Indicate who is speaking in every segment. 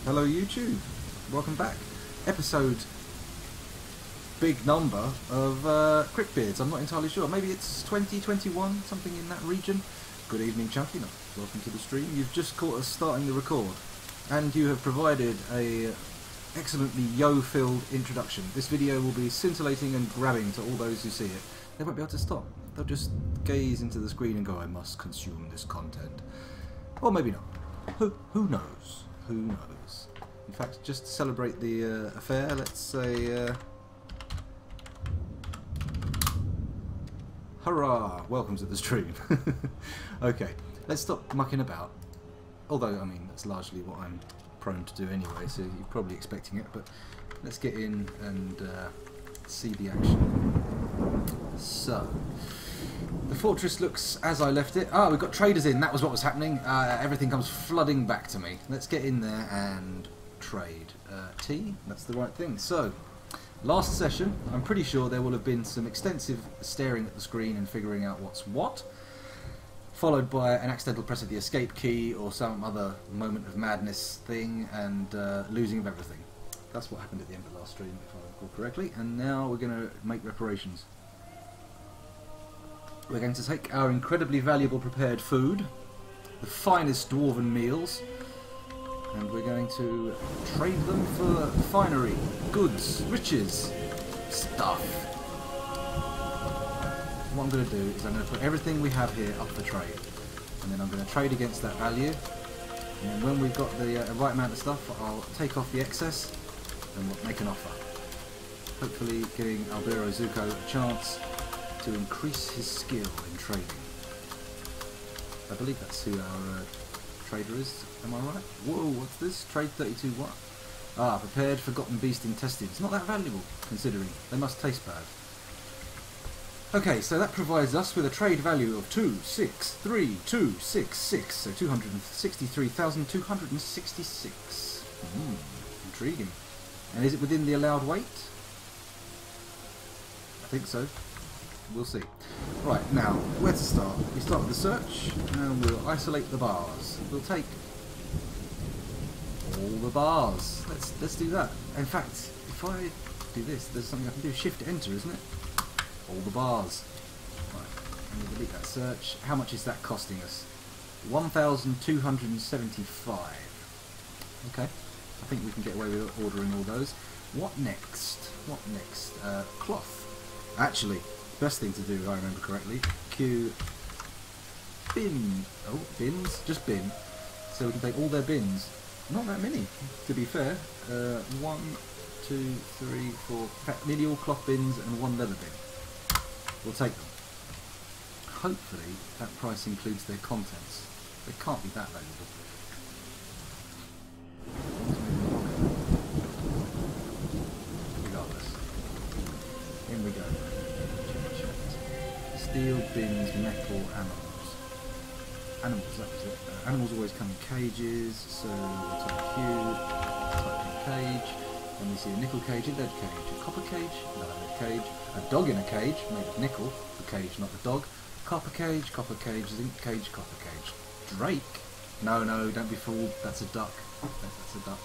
Speaker 1: Hello YouTube, welcome back. Episode big number of Cryptbeards. I'm not entirely sure, maybe it's 2021, something in that region. Good evening Chunky, welcome to the stream. You've just caught us starting the record and you have provided a excellently yo-filled introduction. This video will be scintillating and grabbing to all those who see it. They won't be able to stop. They'll just gaze into the screen and go, I must consume this content. Or maybe not. Who knows? Who knows? In fact, just to celebrate the affair, let's say, hurrah! Welcome to the stream. Okay, let's stop mucking about. Although, I mean, that's largely what I'm prone to do anyway, so you're probably expecting it, but let's get in and see the action. So, the fortress looks as I left it. Ah, we've got traders in, that was what was happening. Everything comes flooding back to me. Let's get in there and trade. T, that's the right thing. So, last session, I'm pretty sure there will have been some extensive staring at the screen and figuring out what's what, followed by an accidental press of the escape key or some other moment of madness thing and losing of everything. That's what happened at the end of last stream, if I recall correctly, and now we're going to make reparations. We're going to take our incredibly valuable prepared food, the finest dwarven meals, and we're going to trade them for finery, goods, riches, stuff. What I'm going to do is I'm going to put everything we have here up for trade, and then I'm going to trade against that value, and then when we've got the right amount of stuff, I'll take off the excess and we'll make an offer. Hopefully giving Albero Zuko a chance to increase his skill in trading. I believe that's who our trader is, am I right? Whoa, what's this? Trade 32 what? Ah, prepared forgotten beast intestines. Not that valuable, considering they must taste bad. Okay, so that provides us with a trade value of 263,266, so 263,266. Intriguing. And is it within the allowed weight? I think so. We'll see. Right, now, where to start? We start with the search, and we'll isolate the bars. We'll take all the bars. Let's do that. In fact, if I do this, there's something I can do. Shift Enter, isn't it? All the bars. Right, and we'll delete that search. How much is that costing us? 1,275. Okay, I think we can get away with ordering all those. What next? What next? Cloth. Actually, best thing to do, if I remember correctly, Q bin. Oh, bins, just bin. So we can take all their bins. Not that many, to be fair. 1, 2, 3, 4. In fact, nearly all cloth bins and one leather bin. We'll take them. Hopefully, that price includes their contents. They can't be that valuable. Regardless. In we go. Steel, bins, metal, animals. Animals, that was it. Animals always come in cages, so we'll type Q, type in cage, and we see a nickel cage, a lead cage, a copper cage, another lead cage, a dog in a cage, made of nickel, the cage, not the dog, copper cage, zinc cage, copper cage. Drake? No, don't be fooled, that's a duck. That's a duck.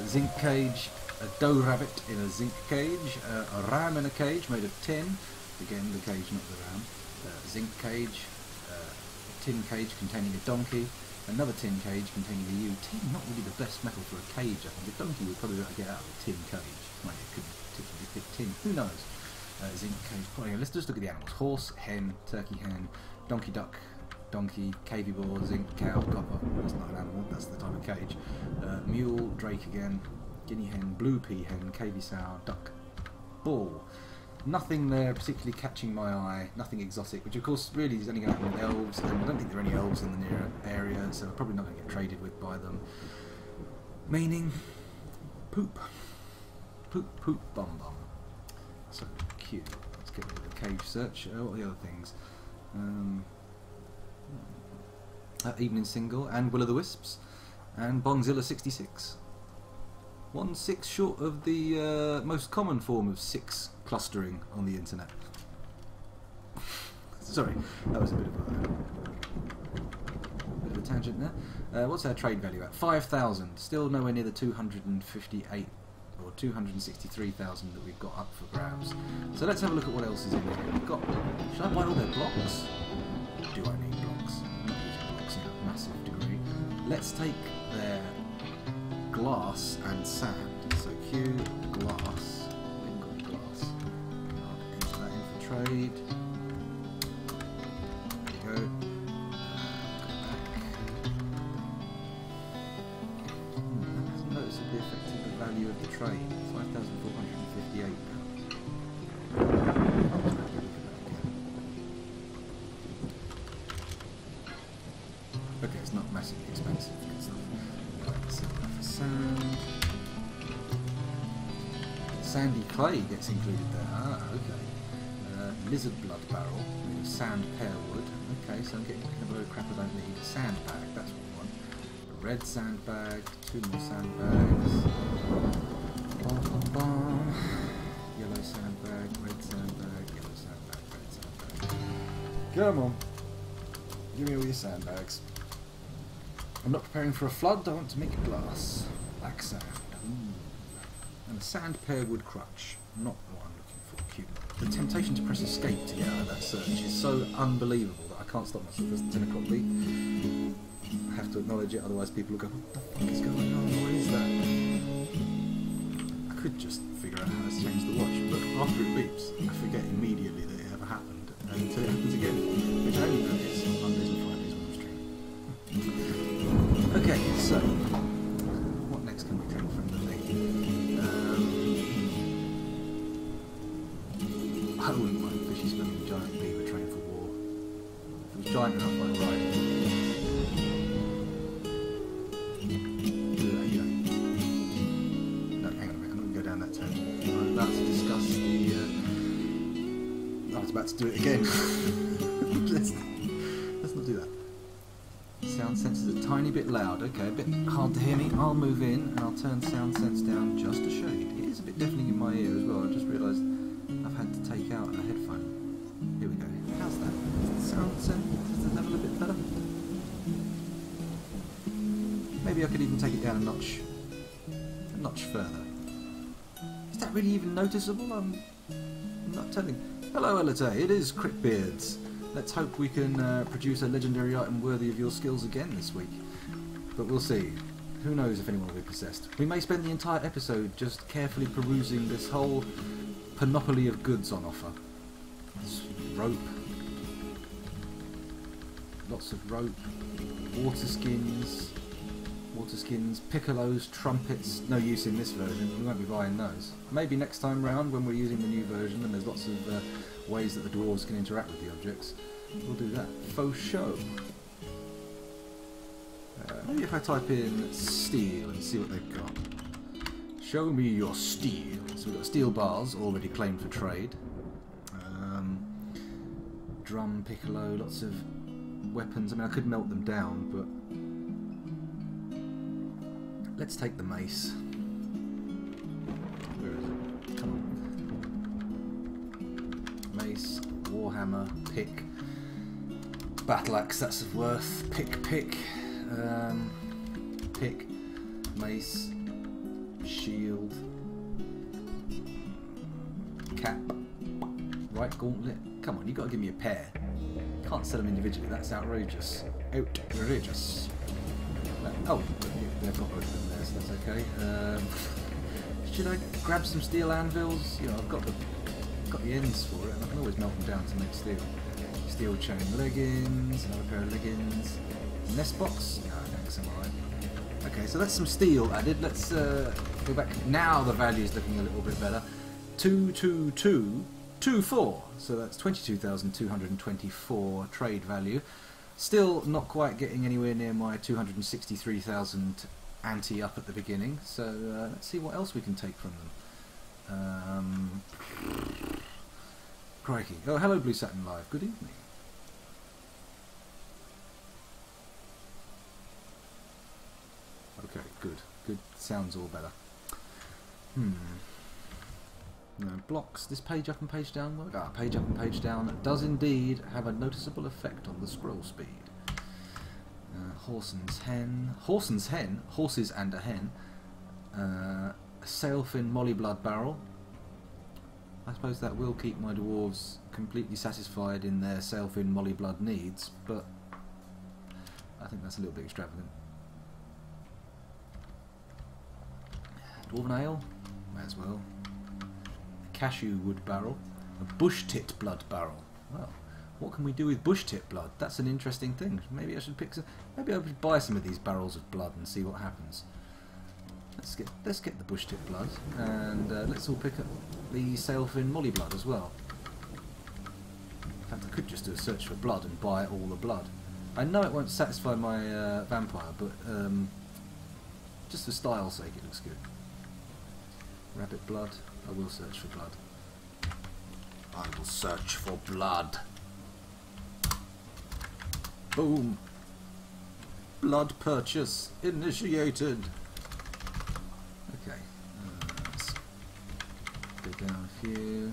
Speaker 1: Zinc cage, a doe rabbit in a zinc cage, a ram in a cage made of tin. Again, the cage, not the ram. Zinc cage, a tin cage containing a donkey, another tin cage containing a ewe. Tin, not really the best metal for a cage, I think. A donkey would probably be able to get out of a tin cage. Well, it could particularly fit tin, who knows? Zinc cage. Anyway, let's just look at the animals. Horse, hen, turkey hen, donkey duck, donkey, cavy boar, zinc, cow, copper. That's not an animal, that's the type of cage. Mule, drake again, guinea hen, blue pea hen, cavy sow, duck, bull. Nothing there particularly catching my eye, nothing exotic, which of course really is only going to happen with elves, and I don't think there are any elves in the near area, so we're probably not going to get traded with by them. Meaning, poop. Poop, poop, bum bum. So, Q. Let's get rid of the cage search. What are the other things? Evening Single, and Will o' the Wisps, and Bongzilla 66. 1 6 short of the most common form of 6 clustering on the internet. Sorry, that was a bit of a tangent there. What's our trade value at? 5,000. Still nowhere near the 258 or 263,000 that we've got up for grabs. So let's have a look at what else is in here. We've got. Should I buy all their blocks? Do I need blocks? I'm not using blocks in a massive degree. Let's take their glass and sand. So Q glass. We've got glass. I'll enter that in for trade. There we go. That hasn't noticeably affected the value of the trade. 5,458 now. Okay, it's not massively expensive. Good stuff. Let's sell that for sand. Sandy clay gets included there. Ah, okay. Lizard blood barrel made of sand pear wood. Okay, so I'm getting a load of crap I don't need. A sandbag, that's what we want. A red sandbag, 2 more sandbags. Bom, bom, bom. Yellow sandbag, red sandbag, yellow sandbag, red sandbag. Come on. Give me all your sandbags. I'm not preparing for a flood, I want to make glass. Black sand. Ooh. And a sand pear wood crutch. Not what I'm looking for. Cute. The temptation to press escape to get out of that search is so unbelievable that I can't stop myself as the 10 o'clock beat. I have to acknowledge it, otherwise people will go, what the fuck is going on? What is that? I could just figure out how to change the watch, but after it beeps, I forget immediately that it ever happened until it happens again, which I only notice on Mondays and Fridays when I'm streaming. Okay, so what next can we take from the thing? I wouldn't mind fishy swimming giant beaver train for war. If it was giant enough, I'd ride it. No, hang on a minute, I'm going to go down that tangent. I'm about to discuss the... I was about to do it again. let's not do that. Sound sense is a tiny bit loud. Okay, a bit hard to hear me. I'll move in and I'll turn sound sense down just a shade. It is a bit deafening in my ear as well. I just realised I've had to take out a headphone. Here we go. How's that? Is the sound sense? Is the level a bit better? Maybe I could even take it down a notch further. Is that really even noticeable? I'm not telling. Hello, Elite. It is Cryptbeards. Let's hope we can produce a legendary item worthy of your skills again this week. But we'll see. Who knows if anyone will be possessed. We may spend the entire episode just carefully perusing this whole panoply of goods on offer. There's rope. Lots of rope. Water skins, piccolos, trumpets. No use in this version. We won't be buying those. Maybe next time round when we're using the new version and there's lots of ways that the dwarves can interact with the objects, we'll do that. Faux show. Maybe if I type in steel and see what they've got. Show me your steel. So we've got steel bars already claimed for trade. Drum, piccolo, lots of weapons. I mean, I could melt them down, but let's take the mace. Where is it? Come on. Mace, warhammer, pick, battle axe. That's of worth. Pick, mace, shield, cap, right gauntlet. Come on, you got to give me a pair. Can't sell them individually. That's outrageous. Outrageous. Oh, they've got both of them there, so that's okay. Should I grab some steel anvils? You know, I've got the ends for it, and I can always melt them down to make steel. Steel chain leggings, another pair of leggings. Nest box? No, thanks, I'm alright. Okay, so that's some steel added. Let's go back. Now the value is looking a little bit better. 22224. So that's 22,224 trade value. Still not quite getting anywhere near my 263,000 ante up at the beginning. So let's see what else we can take from them. Crikey. Oh, hello Blue Satin Live. Good evening. Okay, good. Good. Sounds all better. No, blocks. This page up and page down work? Ah, page up and page down does indeed have a noticeable effect on the scroll speed. Horson's hen. Horson's hen? Horses and a hen. A sailfin molly blood barrel. I suppose that will keep my dwarves completely satisfied in their sailfin molly blood needs, but I think that's a little bit extravagant. Dwarven ale? May as well. A cashew wood barrel. A bush tit blood barrel. Well, what can we do with bush tit blood? That's an interesting thing. Maybe I should pick some. Maybe I should buy some of these barrels of blood and see what happens. Let's get the bush tit blood, and let's all pick up the sailfin molly blood as well. In fact, I could just do a search for blood and buy all the blood. I know it won't satisfy my vampire, but just for style's sake, it looks good. Rabbit blood. I will search for blood. I will search for blood. Boom. Blood purchase initiated. Okay. Let's go down a few.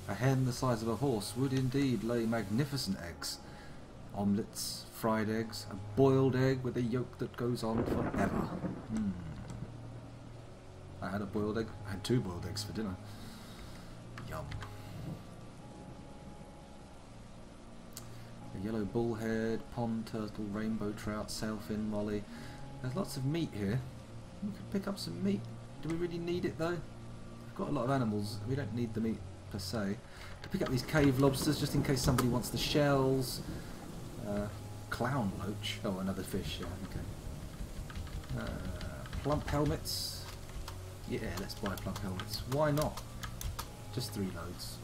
Speaker 1: A hen the size of a horse would indeed lay magnificent eggs. Omelettes, fried eggs, a boiled egg with a yolk that goes on forever. I had a boiled egg. I had 2 boiled eggs for dinner. Yum. A yellow bullhead, pond turtle, rainbow trout, sailfin molly. There's lots of meat here. We could pick up some meat. Do we really need it though? We've got a lot of animals. We don't need the meat per se. To pick up these cave lobsters just in case somebody wants the shells. Clown loach. Oh, another fish. Yeah, okay. Plump helmets. Yeah, let's buy plump helmets. Why not? Just 3 loads.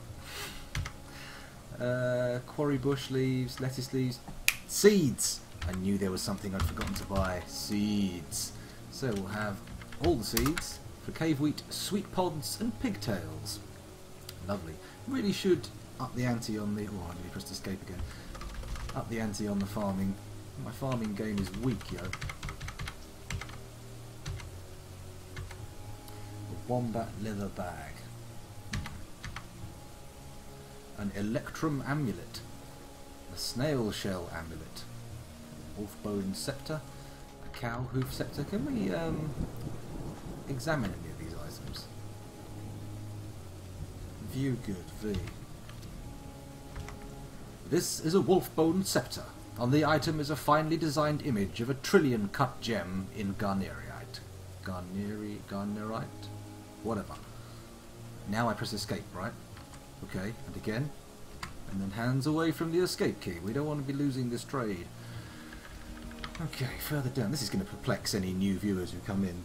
Speaker 1: Quarry bush leaves, lettuce leaves, seeds. I knew there was something I'd forgotten to buy. Seeds. So we'll have all the seeds for cave wheat, sweet pods, and pigtails. Lovely. Really should up the ante on the... Oh, I nearly pressed escape again. Up the ante on the farming. My farming game is weak, yo. A wombat leather bag. An electrum amulet. A snail shell amulet. Wolf bone scepter. A cow hoof scepter. Can we examine any of these items? View good, V. This is a wolf bone scepter. On the item is a finely designed image of a trillion cut gem in garnerite. Garnerite? Whatever. Now I press escape, right? Okay, and again. And then hands away from the escape key. We don't want to be losing this trade. Okay, further down. This is going to perplex any new viewers who come in,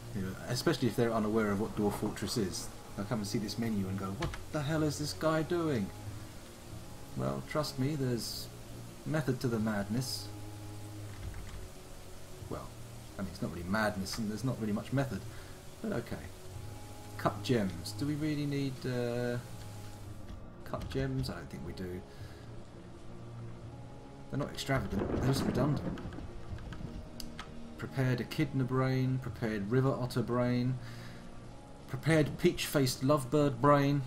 Speaker 1: especially if they're unaware of what Dwarf Fortress is. They'll come and see this menu and go, what the hell is this guy doing? Well, trust me, there's method to the madness. Well, I mean, it's not really madness and there's not really much method, but okay. Cut gems. Do we really need cut gems? I don't think we do. They're not extravagant, they're just redundant. Prepared echidna brain, prepared river otter brain, prepared peach-faced lovebird brain.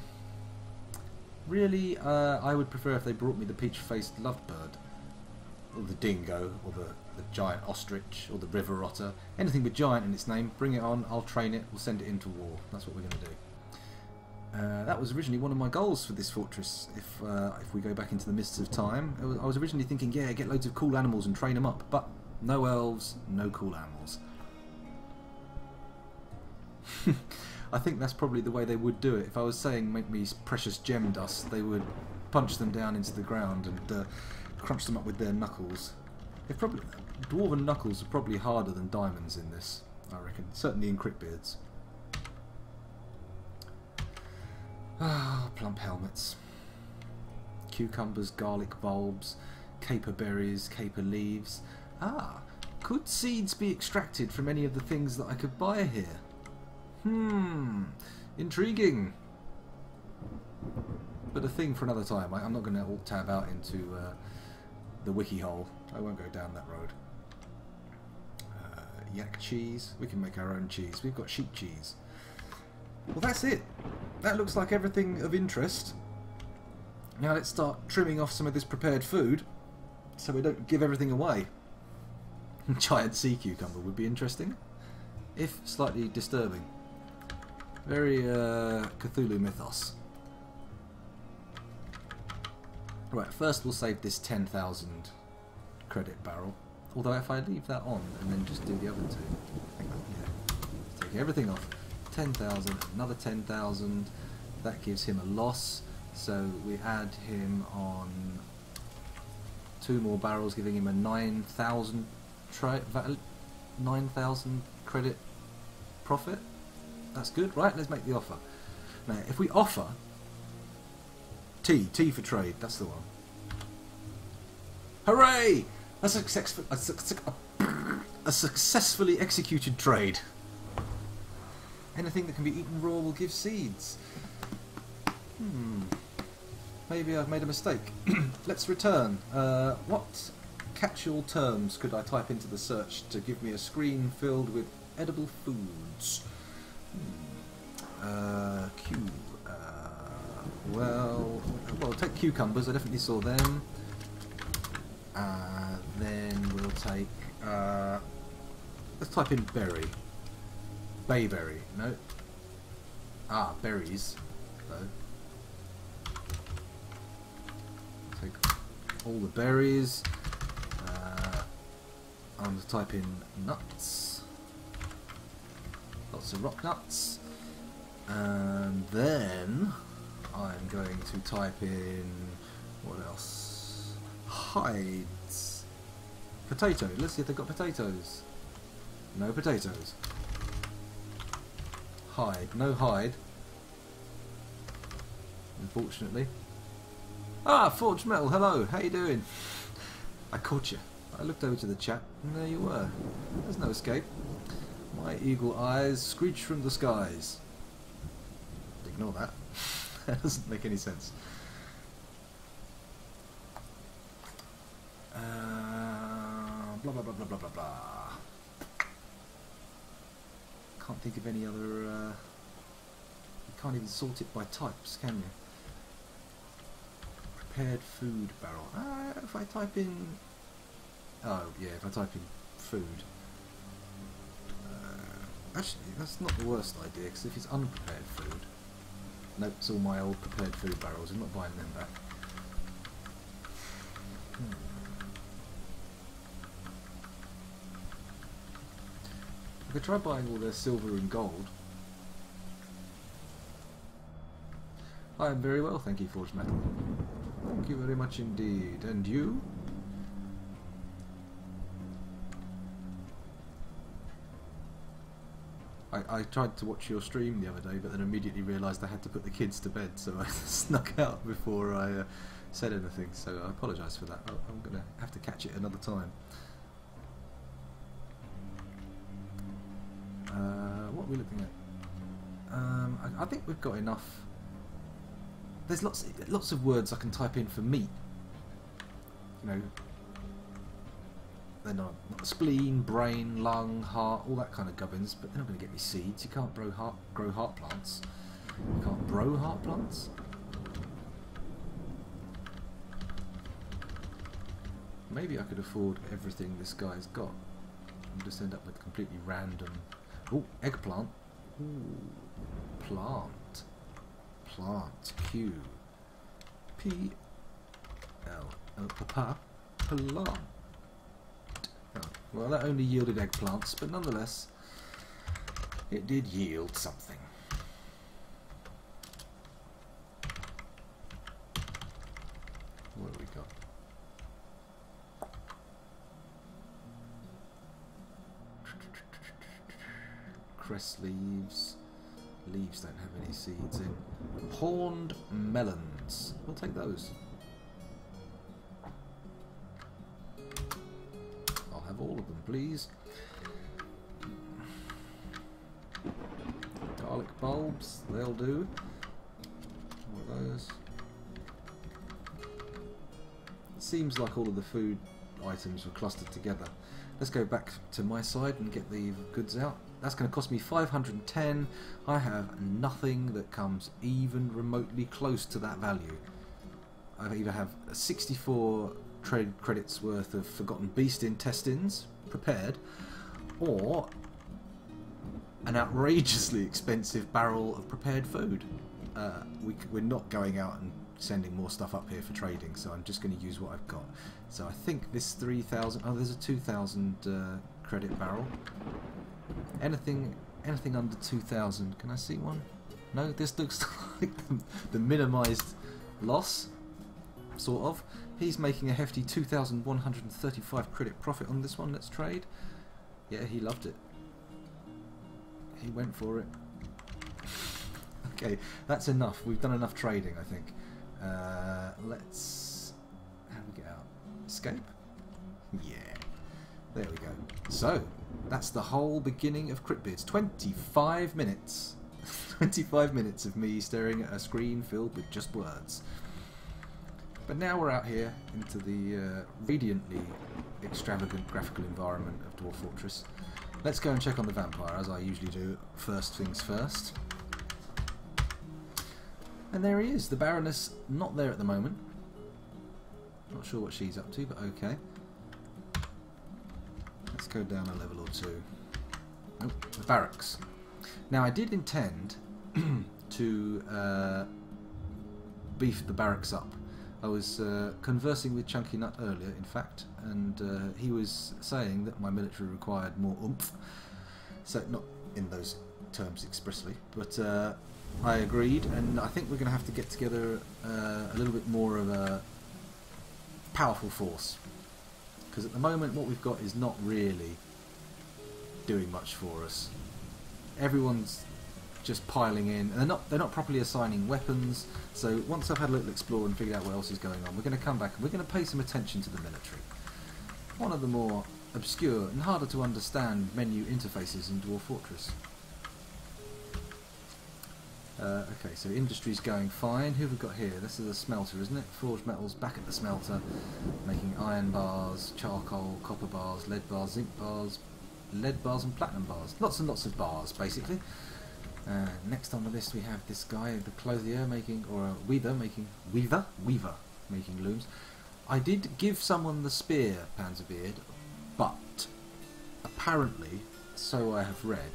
Speaker 1: Really, I would prefer if they brought me the peach-faced lovebird, or the dingo, or the giant ostrich, or the river otter. Anything with giant in its name, bring it on, I'll train it, we'll send it into war. That's what we're going to do. That was originally one of my goals for this fortress, if we go back into the mists of time. I was originally thinking, yeah, get loads of cool animals and train them up, but no elves, no cool animals. I think that's probably the way they would do it. If I was saying make me precious gem dust, they would punch them down into the ground and crunch them up with their knuckles. Dwarven knuckles are probably harder than diamonds in this, I reckon. Certainly in Cryptbeards. Ah, plump helmets. Cucumbers, garlic bulbs, caper berries, caper leaves. Ah, could seeds be extracted from any of the things that I could buy here? Intriguing. But a thing for another time. I'm not going to alt-tab out into the wiki hole. I won't go down that road. yak cheese. We can make our own cheese. We've got sheep cheese. Well, that's it. That looks like everything of interest. Now let's start trimming off some of this prepared food so we don't give everything away. Giant sea cucumber would be interesting, if slightly disturbing. Very Cthulhu mythos. Right, first we'll save this 10,000 credit barrel. Although if I leave that on and then just do the other two, I think yeah, take everything off. 10,000, another 10,000. That gives him a loss. So we add him on 2 more barrels, giving him a 9,000 credit profit. That's good, right? Let's make the offer. Now, if we offer T for trade, that's the one. Hooray! A successfully executed trade. Anything that can be eaten raw will give seeds. Maybe I've made a mistake. Let's return. What catch-all terms could I type into the search to give me a screen filled with edible foods? Well, take cucumbers. I definitely saw them. Then we'll take. Let's type in berry. Bayberry. No. Berries. Though. Take all the berries. I'm going to type in nuts. Lots of rock nuts. And then I'm going to type in what else? Hides. Potatoes. Let's see if they've got potatoes. No potatoes. Hide. No hide. Unfortunately. Forged Metal. Hello. How you doing? I caught you. I looked over to the chat and there you were. There's no escape. My eagle eyes screech from the skies. Ignore that. That doesn't make any sense. Blah blah blah blah blah blah blah. Can't think of any other. You can't even sort it by types, can you? Prepared food barrel. If I type in. Oh yeah, if I type in food. Actually, that's not the worst idea, because if it's unprepared food. Nope, it's all my old prepared food barrels. I'm not buying them back. I could try buying all their silver and gold. I am very well, thank you, Forged Metal. Thank you very much indeed. And you? I tried to watch your stream the other day, but then immediately realised I had to put the kids to bed, so I snuck out before I said anything, so I apologise for that. I'm going to have to catch it another time. What are we looking at? I think we've got enough. There's lots of words I can type in for meat. You know, they're not spleen, brain, lung, heart, all that kind of gubbins, but they're not going to get me seeds. You can't grow heart plants. You can't grow heart plants. Maybe I could afford everything this guy's got and just end up with completely random. Oh, eggplant. Ooh, plant. Plant. Q. P. L. Plant. Oh, well, that only yielded eggplants, but nonetheless, it did yield something. What have we got? Cress leaves. Leaves don't have any seeds in. Horned melons. We'll take those. I'll have all of them, please. Garlic bulbs, they'll do. All of those. It seems like all of the food items were clustered together. Let's go back to my side and get the goods out. That's going to cost me 510. I have nothing that comes even remotely close to that value. I either have 64 trade credits worth of Forgotten Beast intestines prepared, or an outrageously expensive barrel of prepared food. We're not going out and sending more stuff up here for trading, so I'm just going to use what I've got. So I think this 3,000... Oh, there's a 2,000 credit barrel. Anything under 2,000. Can I see one? No, this looks like the minimised loss, sort of. He's making a hefty 2,135 credit profit on this one. Let's trade. Yeah, he loved it. He went for it. Okay, that's enough. We've done enough trading, I think. Let's... How do we get out? Escape? Yeah. There we go. So, that's the whole beginning of Cryptbeards. 25 minutes. 25 minutes of me staring at a screen filled with just words. But now we're out here into the radiantly extravagant graphical environment of Dwarf Fortress. Let's go and check on the vampire, as I usually do, first things first. And there he is, the Baroness, not there at the moment. Not sure what she's up to, but okay. Let's go down a level or two. Oh, the barracks. Now I did intend to beef the barracks up. I was conversing with Chunky Nut earlier, in fact, and he was saying that my military required more oomph. So, not in those terms expressly, but I agreed, and I think we're going to have to get together a little bit more of a powerful force. Because at the moment what we've got is not really doing much for us. Everyone's just piling in, and they're not properly assigning weapons. So once I've had a little explore and figured out what else is going on, we're going to come back and we're going to pay some attention to the military. One of the more obscure and harder to understand menu interfaces in Dwarf Fortress. Okay, so industry's going fine. Who have we got here? This is a smelter, isn't it? Forged metals back at the smelter, making iron bars, charcoal, copper bars, lead bars, zinc bars, lead bars and platinum bars. Lots and lots of bars, basically. Next on the list we have this guy, the clothier, making, or a weaver making looms. I did give someone the spear, Panzerbeard, but apparently, so I have read,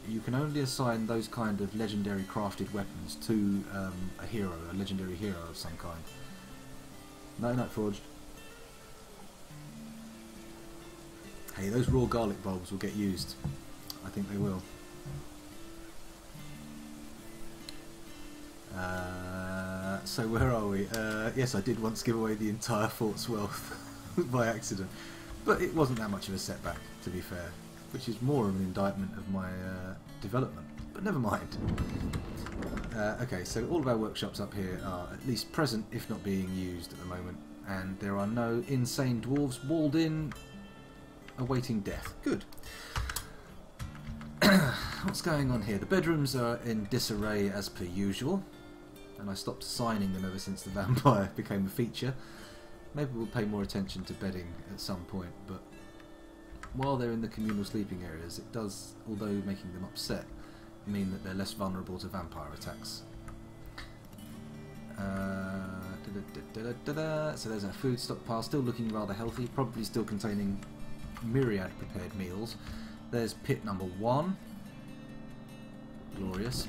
Speaker 1: you can only assign those kind of legendary crafted weapons to a hero, a legendary hero of some kind. No, not forged. Hey, those raw garlic bulbs will get used. I think they will. So where are we? Yes, I did once give away the entire fort's wealth by accident, but it wasn't that much of a setback, to be fair, which is more of an indictment of my development, but never mind. Okay, so all of our workshops up here are at least present, if not being used at the moment, and there are no insane dwarves walled in awaiting death. Good. What's going on here? The bedrooms are in disarray as per usual, and I stopped assigning them ever since the vampire became a feature. Maybe we'll pay more attention to bedding at some point, but while they're in the communal sleeping areas, it does, although making them upset, mean that they're less vulnerable to vampire attacks. So there's our food stockpile, still looking rather healthy, probably still containing myriad prepared meals. There's pit number 1. Glorious.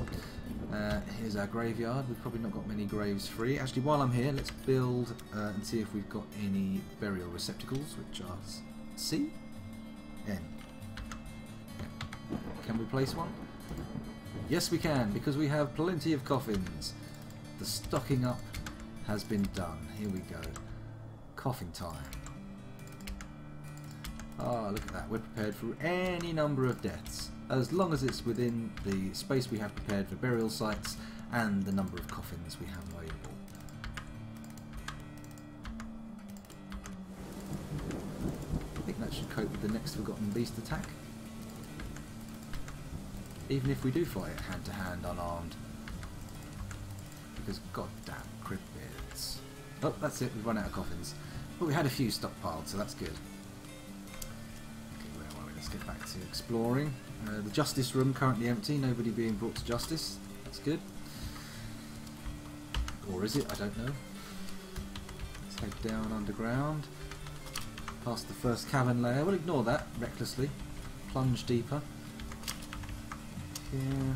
Speaker 1: Here's our graveyard. We've probably not got many graves free. Actually, while I'm here, let's build and see if we've got any burial receptacles, which are C? N. Can we place one? Yes, we can, because we have plenty of coffins. The stocking up has been done. Here we go. Coffin time. Ah, look at that. We're prepared for any number of deaths, as long as it's within the space we have prepared for burial sites and the number of coffins we have available. I think that should cope with the next Forgotten Beast attack. Even if we do fight hand to hand unarmed. Because goddamn Cryptbeards. Oh, that's it, we've run out of coffins. But we had a few stockpiled, so that's good. let's get back to exploring. The justice room currently empty, nobody being brought to justice. That's good. Or is it? I don't know. Let's head down underground. Past the first cavern layer. We'll ignore that recklessly. Plunge deeper. Here.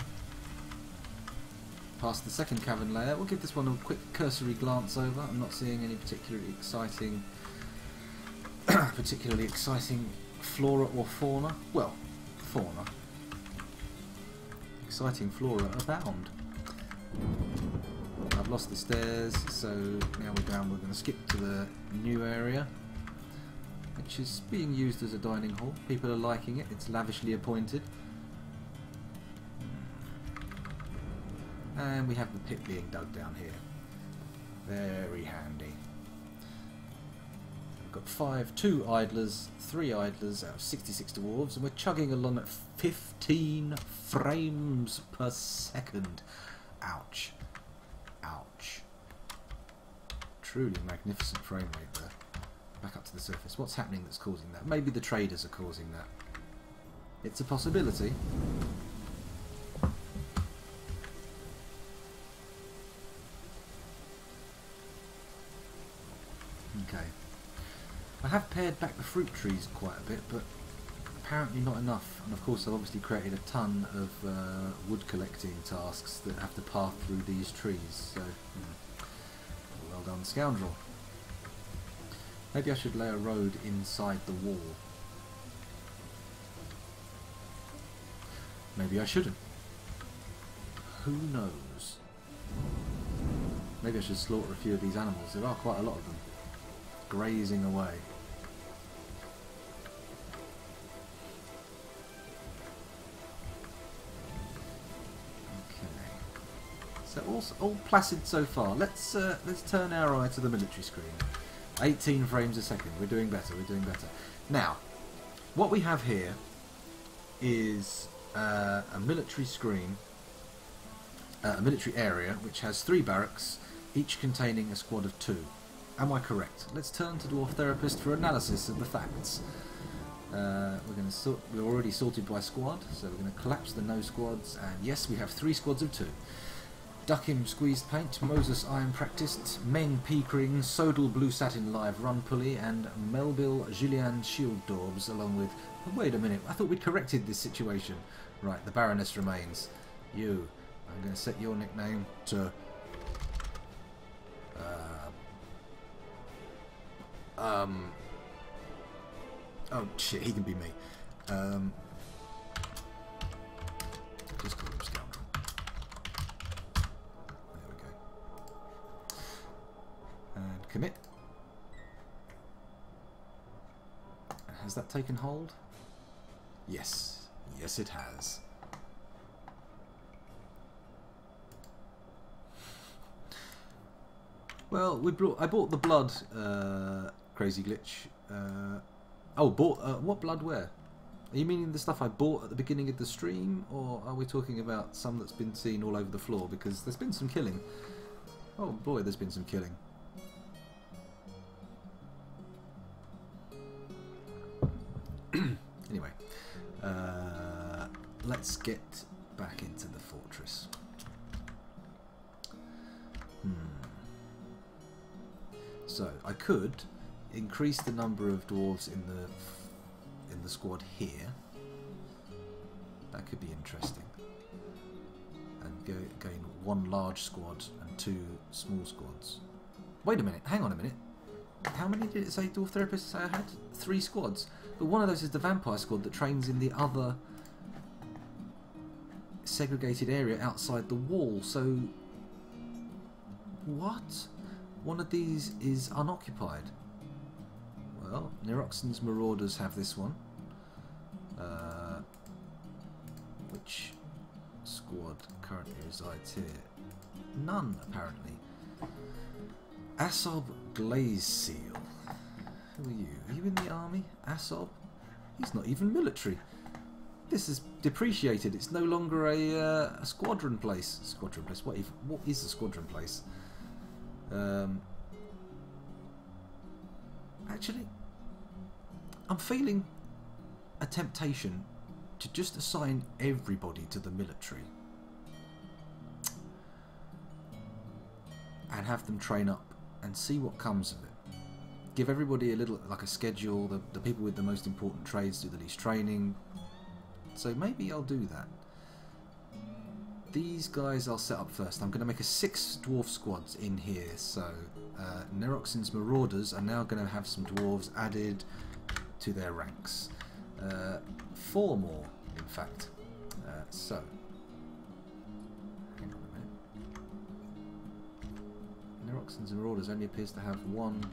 Speaker 1: Past the second cavern layer. We'll give this one a quick cursory glance over. I'm not seeing any particularly exciting flora or fauna. Well, fauna. Exciting flora abound. I've lost the stairs, so now we're down. We're going to skip to the new area, which is being used as a dining hall. People are liking it. It's lavishly appointed. And we have the pit being dug down here. Very handy. We've got 2 idlers, 3 idlers out of 66 dwarves, and we're chugging along at 15 frames per second. Ouch. Ouch. Truly magnificent frame rate there. Back up to the surface. What's happening that's causing that? Maybe the traders are causing that. It's a possibility. Okay. I have pared back the fruit trees quite a bit, but apparently not enough. And of course I've obviously created a ton of wood collecting tasks that have to path through these trees. So, well done, scoundrel. Maybe I should lay a road inside the wall. Maybe I shouldn't. Who knows? Maybe I should slaughter a few of these animals. There are quite a lot of them. Grazing away. Okay. So all placid so far. Let's turn our eye to the military screen. 18 frames a second. We're doing better. We're doing better. Now, what we have here is a military screen, a military area, which has 3 barracks, each containing a squad of 2. Am I correct? Let's turn to Dwarf Therapist for analysis of the facts. We're already sorted by squad, so we're going to collapse the no squads, and yes, we have 3 squads of 2. Duckim Squeezed Paint, Moses Iron Practiced, Meng Peakring, Sodal Blue Satin Live Run Pulley, and Melville Julian Shield Daubs, along with... Oh, wait a minute, I thought we'd corrected this situation. Right, the Baroness remains. You. I'm going to set your nickname to... Oh shit, he can be me. Just call him scoundrel. There we go. And commit. Has that taken hold? Yes. Yes, it has. Well, I bought the blood, Crazy Glitch. What blood where? Are you meaning the stuff I bought at the beginning of the stream, or are we talking about some that's been seen all over the floor? Because there's been some killing. Oh boy, there's been some killing. Anyway, let's get back into the fortress. So I could increase the number of dwarves in the squad here. That could be interesting. And gain 1 large squad and 2 small squads. Wait a minute, hang on a minute. How many did it say Dwarf Therapists say I had? 3 squads. But one of those is the vampire squad that trains in the other segregated area outside the wall. So what? One of these is unoccupied. Well, Neroxon's Marauders have this one. Which squad currently resides here? None, apparently. Asob Glaze Seal. Who are you? Are you in the army? Asob? He's not even military. This is depreciated. It's no longer a squadron place. Squadron place? What is a squadron place? Actually, I'm feeling a temptation to just assign everybody to the military and have them train up and see what comes of it. Give everybody a little, like a schedule, the people with the most important trades do the least training. So maybe I'll do that. These guys I'll set up first. I'm going to make a 6 dwarf squads in here. So Neroxen's Marauders are now going to have some dwarves added to their ranks. 4 more, in fact. So, hang on a minute. Neroxen's Marauders only appears to have 1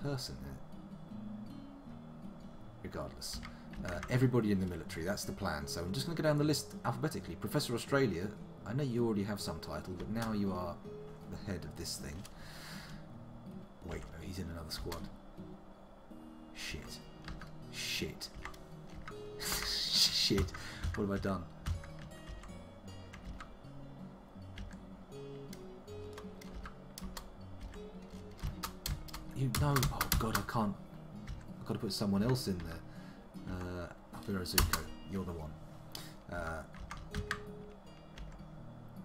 Speaker 1: person in it. Regardless. Everybody in the military, that's the plan. So I'm just going to go down the list alphabetically. Professor Australia, I know you already have some title, but now you are the head of this thing. Wait, no, he's in another squad. Shit. Shit. Shit. What have I done? You know, oh god, I can't. I've got to put someone else in there. Zuko, you're the one.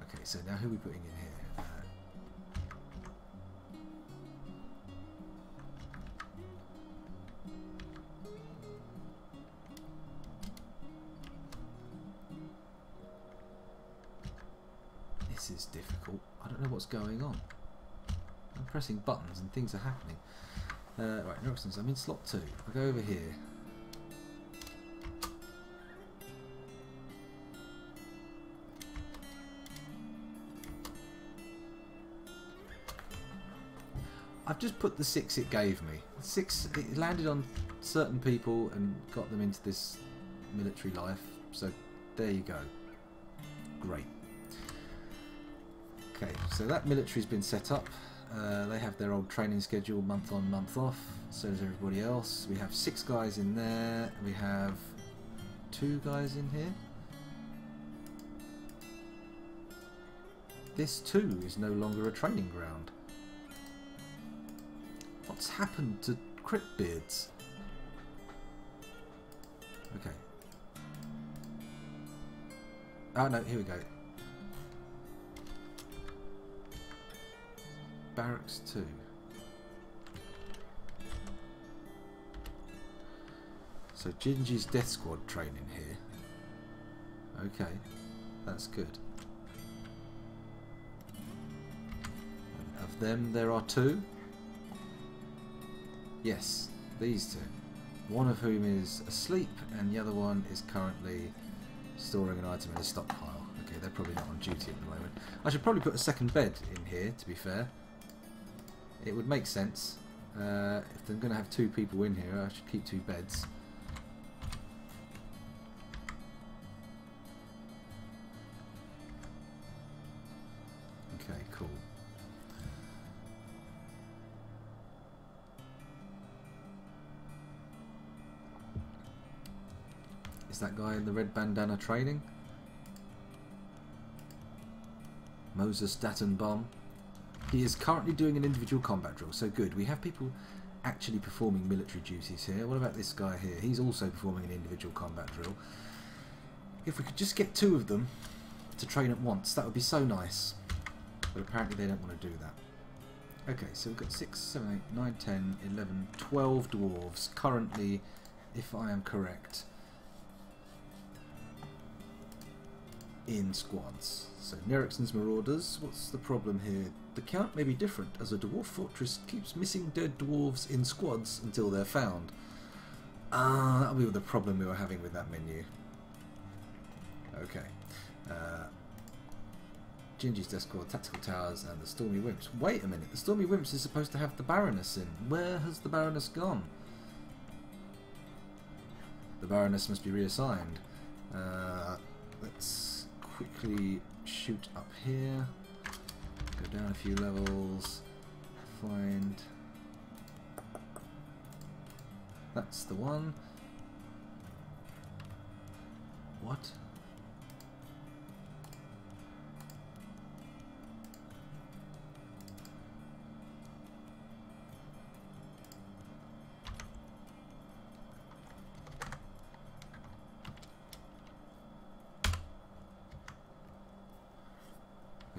Speaker 1: Okay, so now who are we putting in here? This is difficult. I don't know what's going on. I'm pressing buttons and things are happening. Right, Neroxen's, I'm in slot 2. I'll go over here. I've just put the 6 it gave me. 6, it landed on certain people and got them into this military life. So there you go. Great. Okay, so that military's been set up. They have their old training schedule, month on, month off. So does everybody else. We have 6 guys in there. We have 2 guys in here. This too is no longer a training ground. What's happened to Cryptbeards? Okay. Oh no, here we go. Barracks 2. So Gingy's Death Squad training here. Okay, that's good. And of them there are 2. Yes, these 2. One of whom is asleep and the other one is currently storing an item in a stockpile. Okay, they're probably not on duty at the moment. I should probably put a second bed in here, to be fair. It would make sense. If I'm going to have 2 people in here, I should keep 2 beds. Okay, cool. Is that guy in the red bandana training? Moses Dattenbaum. He is currently doing an individual combat drill, so good. We have people actually performing military duties here. What about this guy here? He's also performing an individual combat drill. If we could just get 2 of them to train at once, that would be so nice. But apparently they don't want to do that. Okay, so we've got 6, 7, 8, 9, 10, 11, 12 dwarves currently, if I am correct, in squads. So Neroxen's Marauders, what's the problem here? The count may be different as a dwarf fortress keeps missing dead dwarves in squads until they're found. That'll be the problem we were having with that menu. Okay. Gingy's Death Squad, Tactical Towers and the Stormy Wimps. Wait a minute, the Stormy Wimps is supposed to have the Baroness in. Where has the Baroness gone? The Baroness must be reassigned. Let's quickly shoot up here, go down a few levels, find, that's the one. What?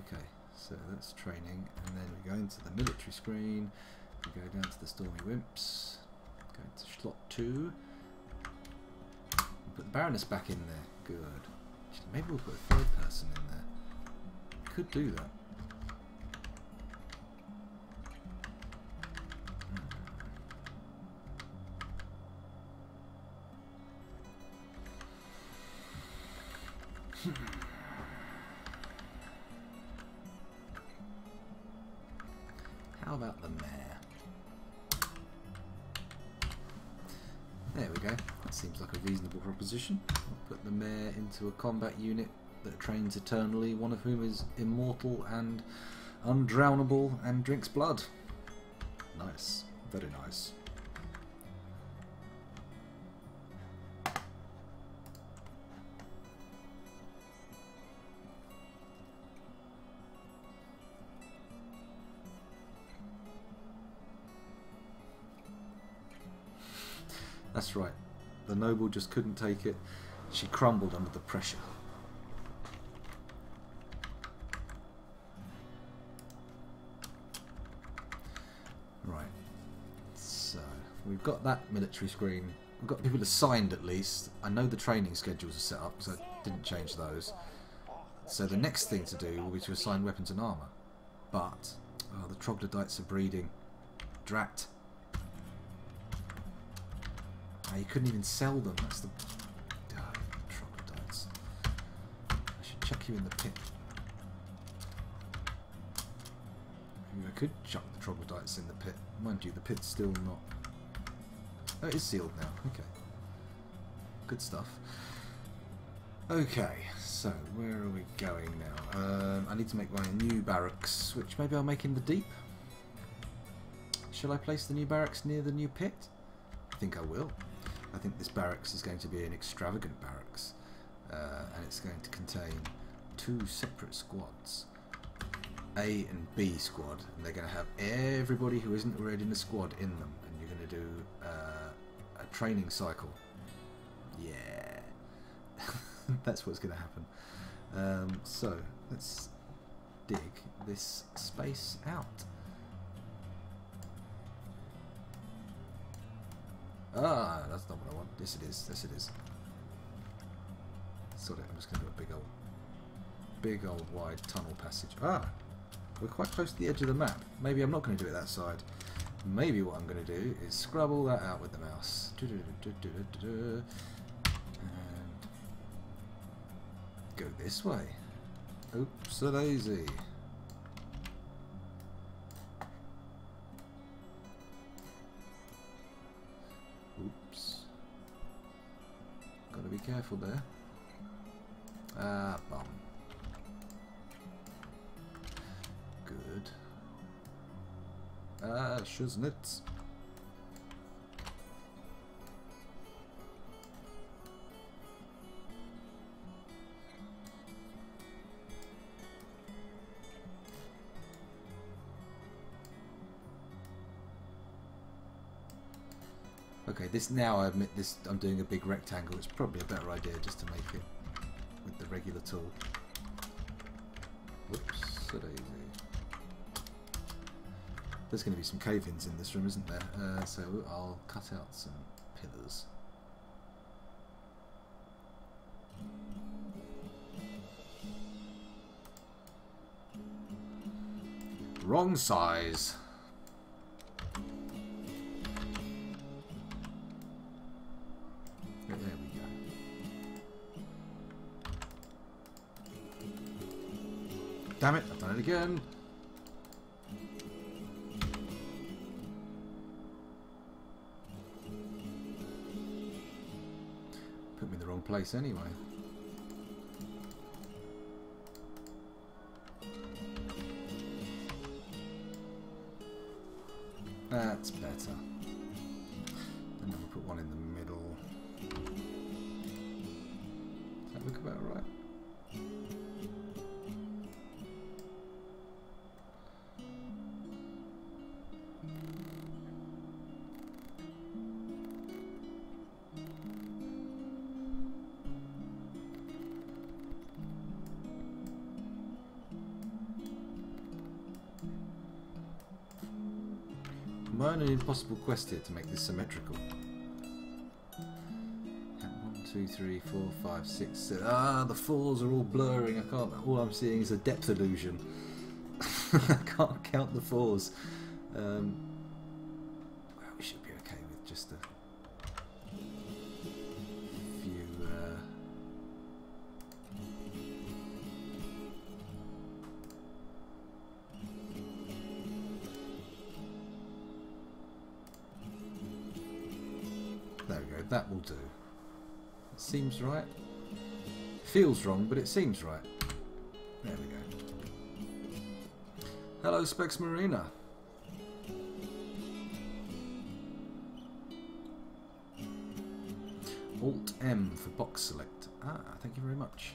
Speaker 1: Okay, so that's training, and then we go into the military screen, we go down to the Stormy Wimps, go into slot 2, put the Baroness back in there. Good. Actually, maybe we'll put a third person in there. Could do that. How about the mare? There we go. That seems like a reasonable proposition. I'll put the mare into a combat unit that trains eternally, one of whom is immortal and undrownable and drinks blood. Nice. Very nice. That's right. The noble just couldn't take it. She crumbled under the pressure. Right. So, we've got that military screen. We've got people assigned at least. I know the training schedules are set up, so I didn't change those. So the next thing to do will be to assign weapons and armour. But, oh, the troglodytes are breeding. Drat. You couldn't even sell them. That's the troglodytes. I should chuck you in the pit. Maybe I could chuck the troglodytes in the pit. Mind you, the pit's still not. Oh, it is sealed now. Okay. Good stuff. Okay, so where are we going now? I need to make my new barracks, which maybe I'll make in the deep. Shall I place the new barracks near the new pit? I think I will. I think this barracks is going to be an extravagant barracks, and it's going to contain 2 separate squads, A and B squad, and they're going to have everybody who isn't already in the squad in them, and you're going to do a training cycle. Yeah, that's what's going to happen. So let's dig this space out. Ah, that's not what I want. Yes, it is. Yes, it is. Sorry, I'm just going to do a big old wide tunnel passage. Ah, we're quite close to the edge of the map. Maybe I'm not going to do it that side. Maybe what I'm going to do is scrub all that out with the mouse. And go this way. Oops-a-daisy. Oops. Gotta be careful there. Ah, bum. Good. Ah, shiznit. Okay, this now I admit this. I'm doing a big rectangle. It's probably a better idea just to make it with the regular tool. Whoops, so daisy. There's going to be some cave-ins in this room, isn't there? So I'll cut out some pillars. Wrong size. There we go. Damn it, I've done it again. Put me in the wrong place anyway. That's better. And then we'll put one in the middle. Does that look about right? I on an impossible quest here to make this symmetrical? 1, 2, 3, 4, 5, 6, 7. Ah, the 4s are all blurring. I can't. All I'm seeing is a depth illusion. I can't count the 4s. Well, we should be okay with just a few. There we go. That will do. It seems right. Feels wrong, but it seems right. There we go. Hello, Specs Marina. Alt M for box select. Ah, thank you very much.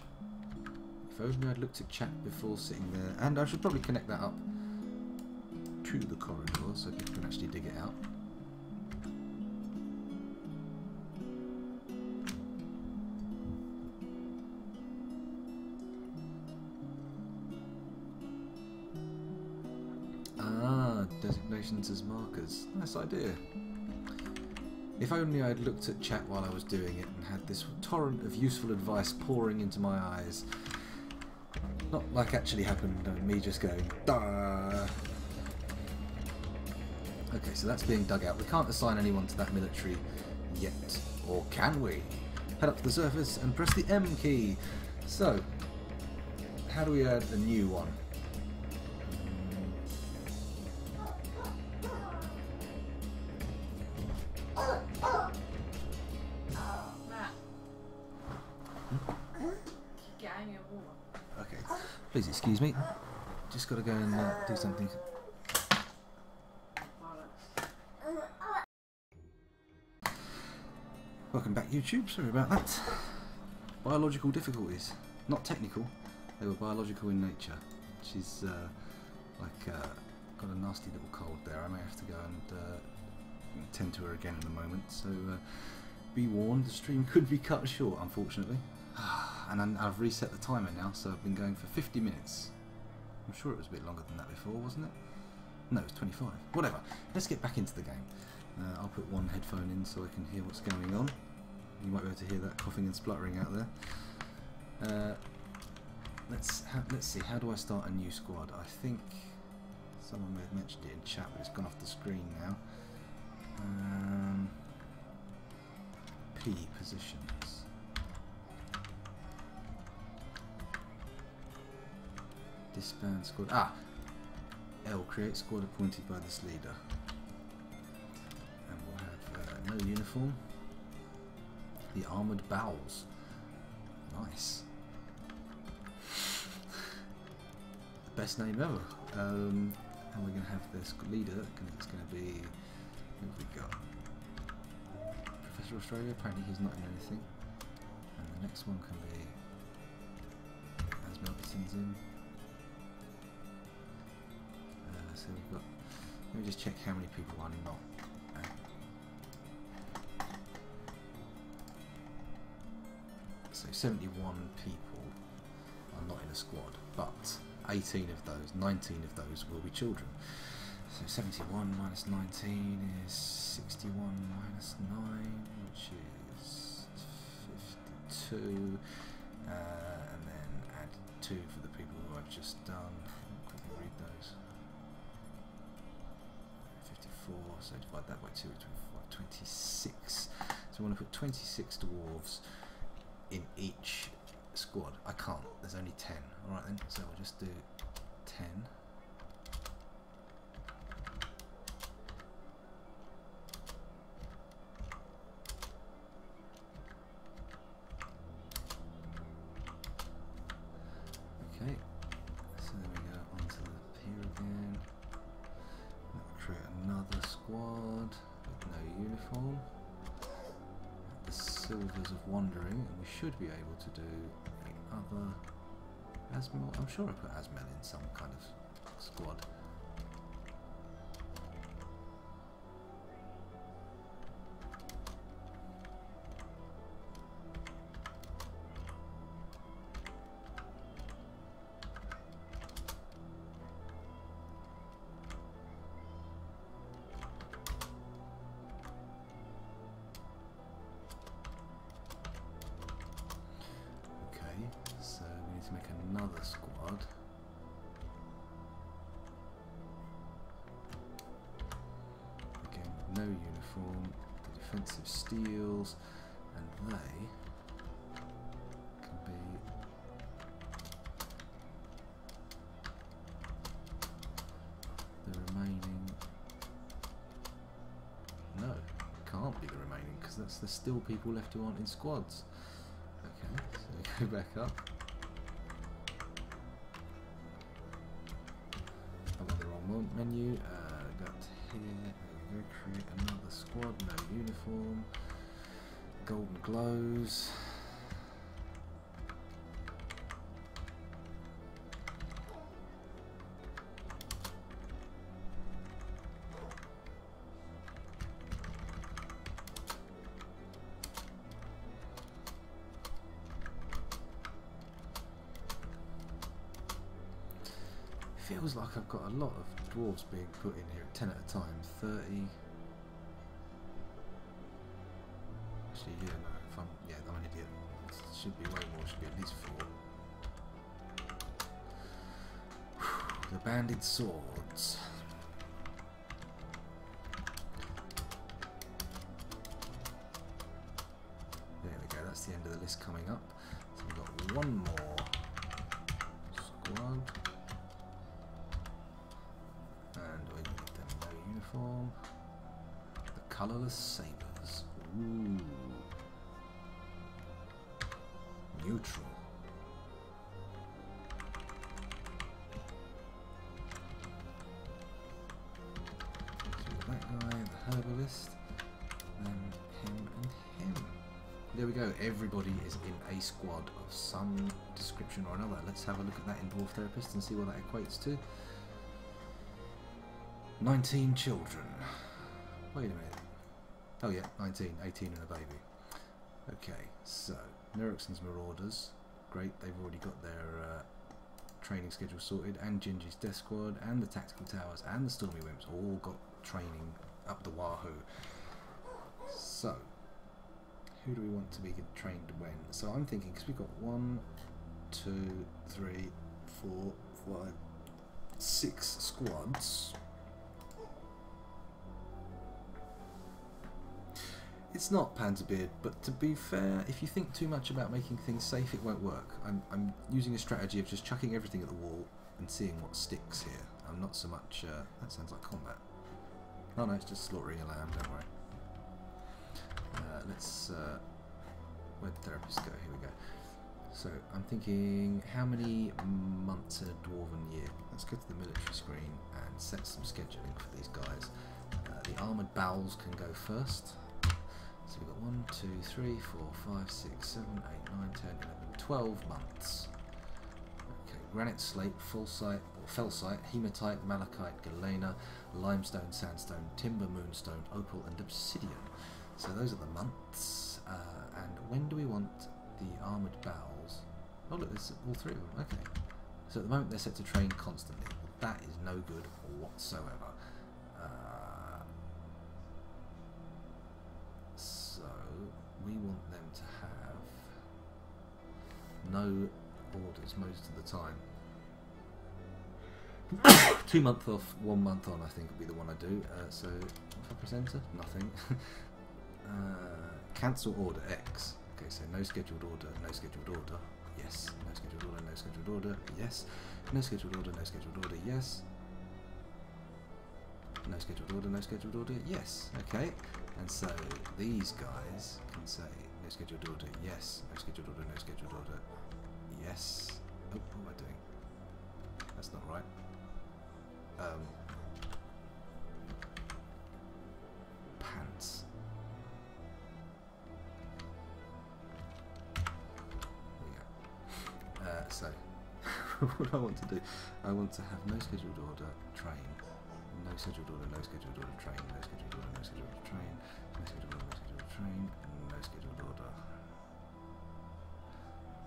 Speaker 1: If only I'd looked at chat before sitting there. And I should probably connect that up to the corridor so people can actually dig it out. Ah, designations as markers. Nice idea. If only I'd looked at chat while I was doing it and had this torrent of useful advice pouring into my eyes. Not like actually happened, me just going, duh. Okay, so that's being dug out. We can't assign anyone to that military yet. Or can we? Head up to the surface and press the M key. So, how do we add a new one? Okay, please excuse me. Just got to go and do something. Welcome back, YouTube. Sorry about that. Biological difficulties. Not technical. They were biological in nature. She's got a nasty little cold there. I may have to go and tend to her again in a moment. So be warned, the stream could be cut short, unfortunately. And I've reset the timer now, so I've been going for 50 minutes. I'm sure it was a bit longer than that before, wasn't it? No, it was 25. Whatever. Let's get back into the game. I'll put one headphone in so I can hear what's going on. You might be able to hear that coughing and spluttering out there. Let's see. How do I start a new squad? I think someone may have mentioned it in chat, but it's gone off the screen now. P positions. Disband squad. Ah! L, create squad appointed by this leader. And we'll have no uniform. The Armoured Bowels. Nice. The best name ever. And we're going to have this leader, and it's going to be... Who have we got? Professor Australia, apparently he's not in anything. And the next one can be... As Melton's in. So we've got... Let me just check how many people are not. So 71 people are not in a squad, but 18 of those, 19 of those will be children. So 71 minus 19 is 61 minus 9, which is 52, and then add 2 for the people who I've just done. Quickly read those. 54, so divide that by 2, which is 26. So I want to put 26 dwarves in each squad. I can't, there's only 10. Alright then, so we'll just do 10. Okay, so then we go onto the pier again. We'll create another squad with no uniform. The Silvers of Wandering, and we should be able to do the other Asmel. I'm sure I put Asmel in some kind of squad. to make another squad. Again, no uniform. The defensive steals, and they can be the remaining. No, it can't be the remaining because there's still people left who aren't in squads. Okay, so we go back up. I'm on the wrong menu. Go up to here. There we go. Create another squad. No uniform. Golden glows. Feels like I've got a lot of dwarves being put in here, 10 at a time, 30. Actually, yeah, no, if I'm an idiot. It should be way more, should be at least 4. The banded swords. There we go, that's the end of the list coming up. So we've got one more squad. And we need them no uniform. The colourless sabres. Ooh. Neutral. So that guy, the herbalist, then him and him. There we go, everybody is in a squad of some description or another. Let's have a look at that in Dwarf Therapist and see what that equates to. 19 children. Wait a minute. Oh yeah, 19, 18 and a baby. Okay, so Neruxon's Marauders. Great, they've already got their training schedule sorted, and Gingy's Death Squad, and the Tactical Towers, and the Stormy Wimps all got training up the wahoo. So, who do we want to be trained when? So I'm thinking, because we've got 1, 2, 3, 4, 5, 6 squads. It's not Panzerbeard, but to be fair, if you think too much about making things safe, it won't work. I'm using a strategy of just chucking everything at the wall and seeing what sticks here. I'm not so much... that sounds like combat. Oh no, it's just slaughtering a lamb, don't worry. Let's... where'd the therapist go? Here we go. So, I'm thinking, how many months in a dwarven year? Let's go to the military screen and set some scheduling for these guys. The armoured bowels can go first. So we've got 1, 2, 3, 4, 5, 6, 7, 8, 9, 10, 11, 12 months. Okay, granite slate, full site, or felsite, hematite, malachite, galena, limestone, sandstone, timber, moonstone, opal, and obsidian. So those are the months. And when do we want the armoured bowels? Oh look, there's all 3 of them. Okay. So at the moment they're set to train constantly. That is no good whatsoever. So we want them to have no orders most of the time. 2 months off, 1 month on, I think would be the one I do. So if I press enter, nothing. Cancel order X. Okay, so no scheduled order, no scheduled order, yes. No scheduled order, no scheduled order, yes. No scheduled order, no scheduled order, yes. No scheduled order, no scheduled order, yes. Okay, and so these guys can say no scheduled order, yes. No scheduled order, no scheduled order, yes. Oh, what am I doing? That's not right. Pants. There we go. So, what do I want to do? I want to have no scheduled order, train. No scheduled order, no scheduled order, train. No scheduled order, no scheduled order, train. No scheduled order, no scheduled order, train. No scheduled order.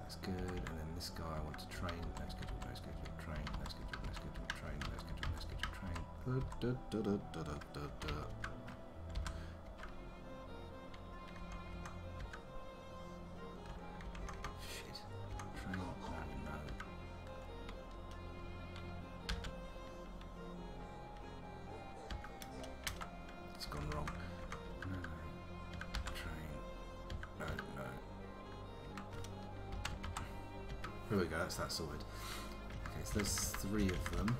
Speaker 1: That's good. And then this guy I want to train. No scheduled, no scheduled, train. No scheduled, no scheduled, train. No scheduled, no scheduled, train. Shit. Train. No, no. Here we go, that's that sorted. Okay, so there's 3 of them.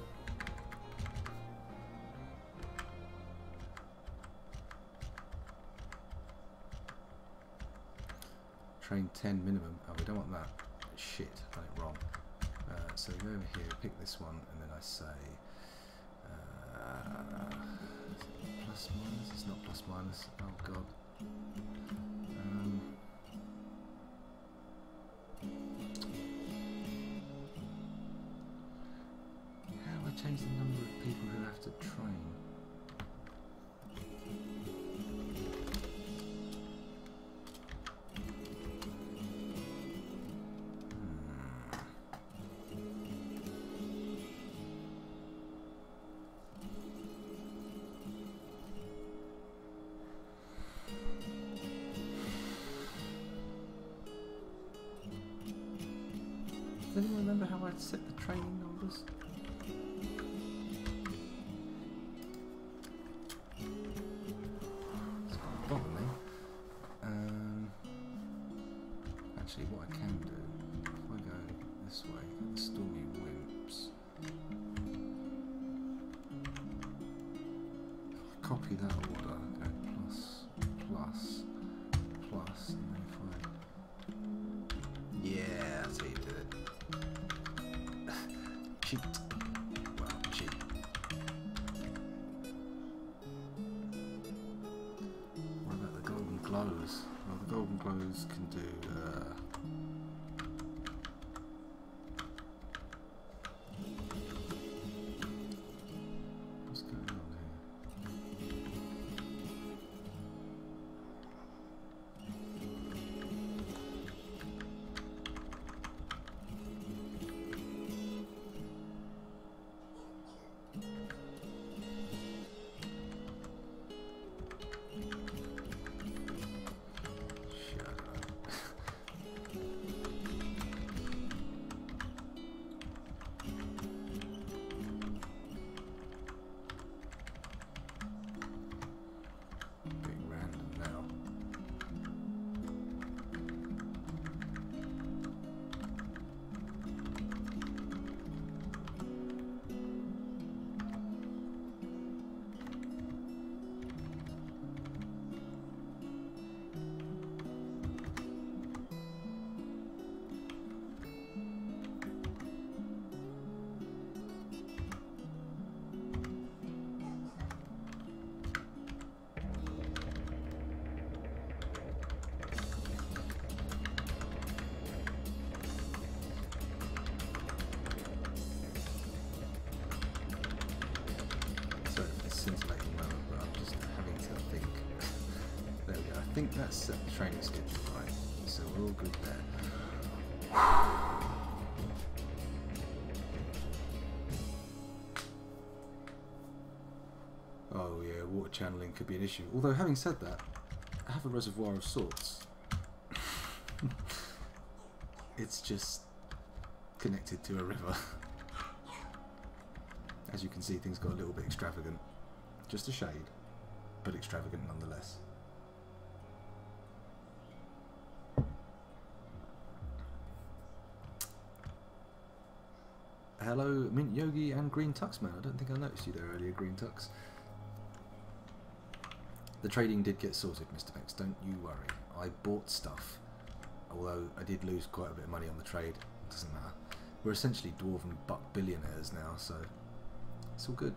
Speaker 1: Train 10 minimum. Oh, we don't want that. Shit, I've done it wrong. So we go over here, pick this one, and then I say plus minus. It's not plus minus. Oh god. How do I change the number of people who have to train? Does anyone remember how I'd set the training numbers? It's quite bother me. Actually, what I can do, if I go this way, the Stormy Wimps, if I copy that order, go plus, plus, plus, and then if I... Yeah, that's how you do it. Cheat. Well, cheat. What about the golden glows? Well, the golden glows can do. What's going on here? Scintillating moment, but I'm just having to think. There we go. I think that's set the training schedule right, so we're all good there. Oh yeah, water channeling could be an issue. Although having said that, I have a reservoir of sorts. It's just connected to a river. As you can see, things got a little bit extravagant. Just a shade, but extravagant nonetheless. Hello, Mint Yogi and Green Tux Man. I don't think I noticed you there earlier, Green Tux. The trading did get sorted, Mr. Bex, don't you worry. I bought stuff, although I did lose quite a bit of money on the trade. Doesn't matter. We're essentially dwarf and buck billionaires now, so it's all good.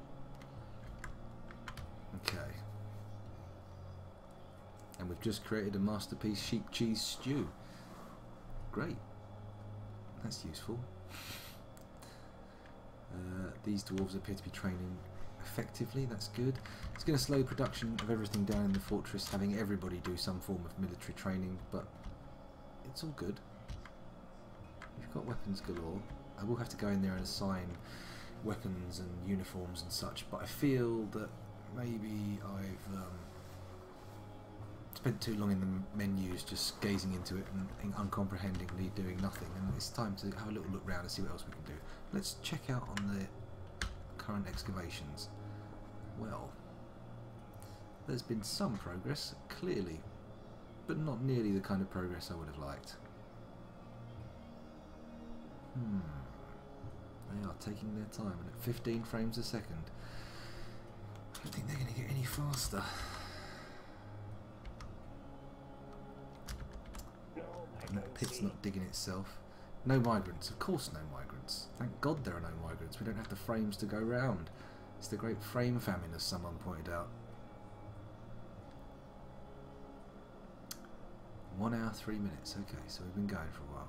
Speaker 1: Okay. And we've just created a masterpiece sheep cheese stew. Great. That's useful. These dwarves appear to be training effectively. That's good. It's going to slow production of everything down in the fortress, having everybody do some form of military training, but it's all good. We've got weapons galore. I will have to go in there and assign weapons and uniforms and such, but I feel that maybe I've spent too long in the menus just gazing into it and uncomprehendingly doing nothing, and it's time to have a little look around and see what else we can do. Let's check out on the current excavations. Well, there's been some progress, clearly, but not nearly the kind of progress I would have liked. They are taking their time, and at 15 frames a second, I don't think they're going to get any faster. And that pit's not digging itself. No migrants, of course no migrants. Thank God there are no migrants. We don't have the frames to go round. It's the great frame famine, as someone pointed out. 1 hour 3 minutes. Okay, so we've been going for a while.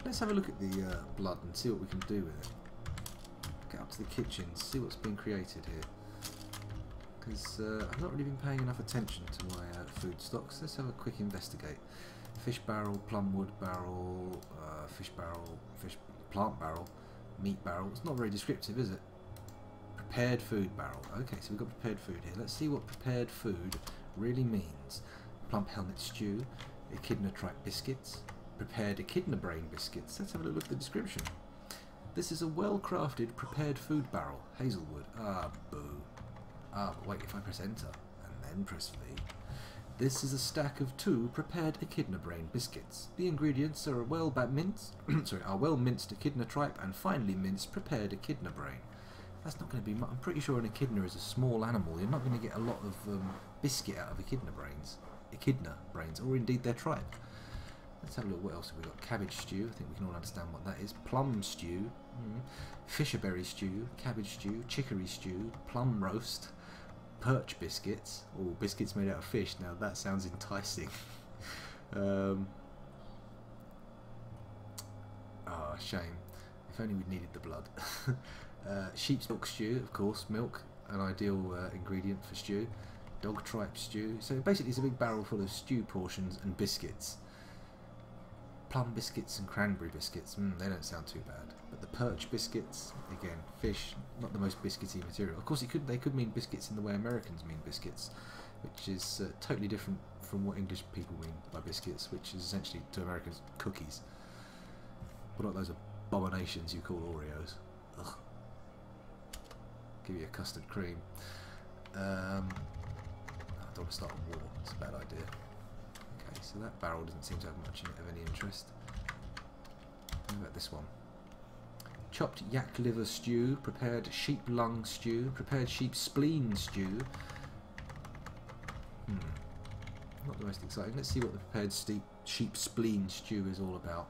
Speaker 1: Let's have a look at the blood and see what we can do with it. Get up to the kitchen, see what's been created here. Because I've not really been paying enough attention to my food stocks. Let's have a quick investigate. Fish barrel, plumwood barrel, fish barrel, plant barrel, meat barrel. It's not very descriptive, is it? Prepared food barrel. Okay, so we've got prepared food here. Let's see what prepared food really means. Plump helmet stew, echidna tripe biscuits, prepared echidna brain biscuits. Let's have a look at the description. This is a well-crafted prepared food barrel. Hazelwood. Ah, boo. Ah, but wait, if I press enter and then press V. This is a stack of 2 prepared echidna brain biscuits. The ingredients are well minced echidna tripe and finely minced prepared echidna brain. That's not going to be much. I'm pretty sure an echidna is a small animal. You're not going to get a lot of biscuit out of echidna brains, or indeed their tripe. Let's have a look what else have we got. Cabbage stew, I think we can all understand what that is. Plum stew, fisherberry stew, cabbage stew, chicory stew, plum roast, perch biscuits, or biscuits made out of fish. Now that sounds enticing. Shame. If only we'd needed the blood. Sheep's milk stew, of course, milk, an ideal ingredient for stew. Dog tripe stew. So basically it's a big barrel full of stew portions and biscuits. Plum biscuits and cranberry biscuits, they don't sound too bad. But the perch biscuits, again, fish, not the most biscuity material. Of course they could mean biscuits in the way Americans mean biscuits, which is totally different from what English people mean by biscuits, which is essentially, to Americans, cookies. But not those abominations you call Oreos. Ugh. Give you a custard cream. I don't want to start a war, it's a bad idea. Okay, so that barrel doesn't seem to have much in it of any interest. What about this one? Chopped yak liver stew, prepared sheep lung stew, prepared sheep spleen stew. Not the most exciting. Let's see what the prepared sheep spleen stew is all about.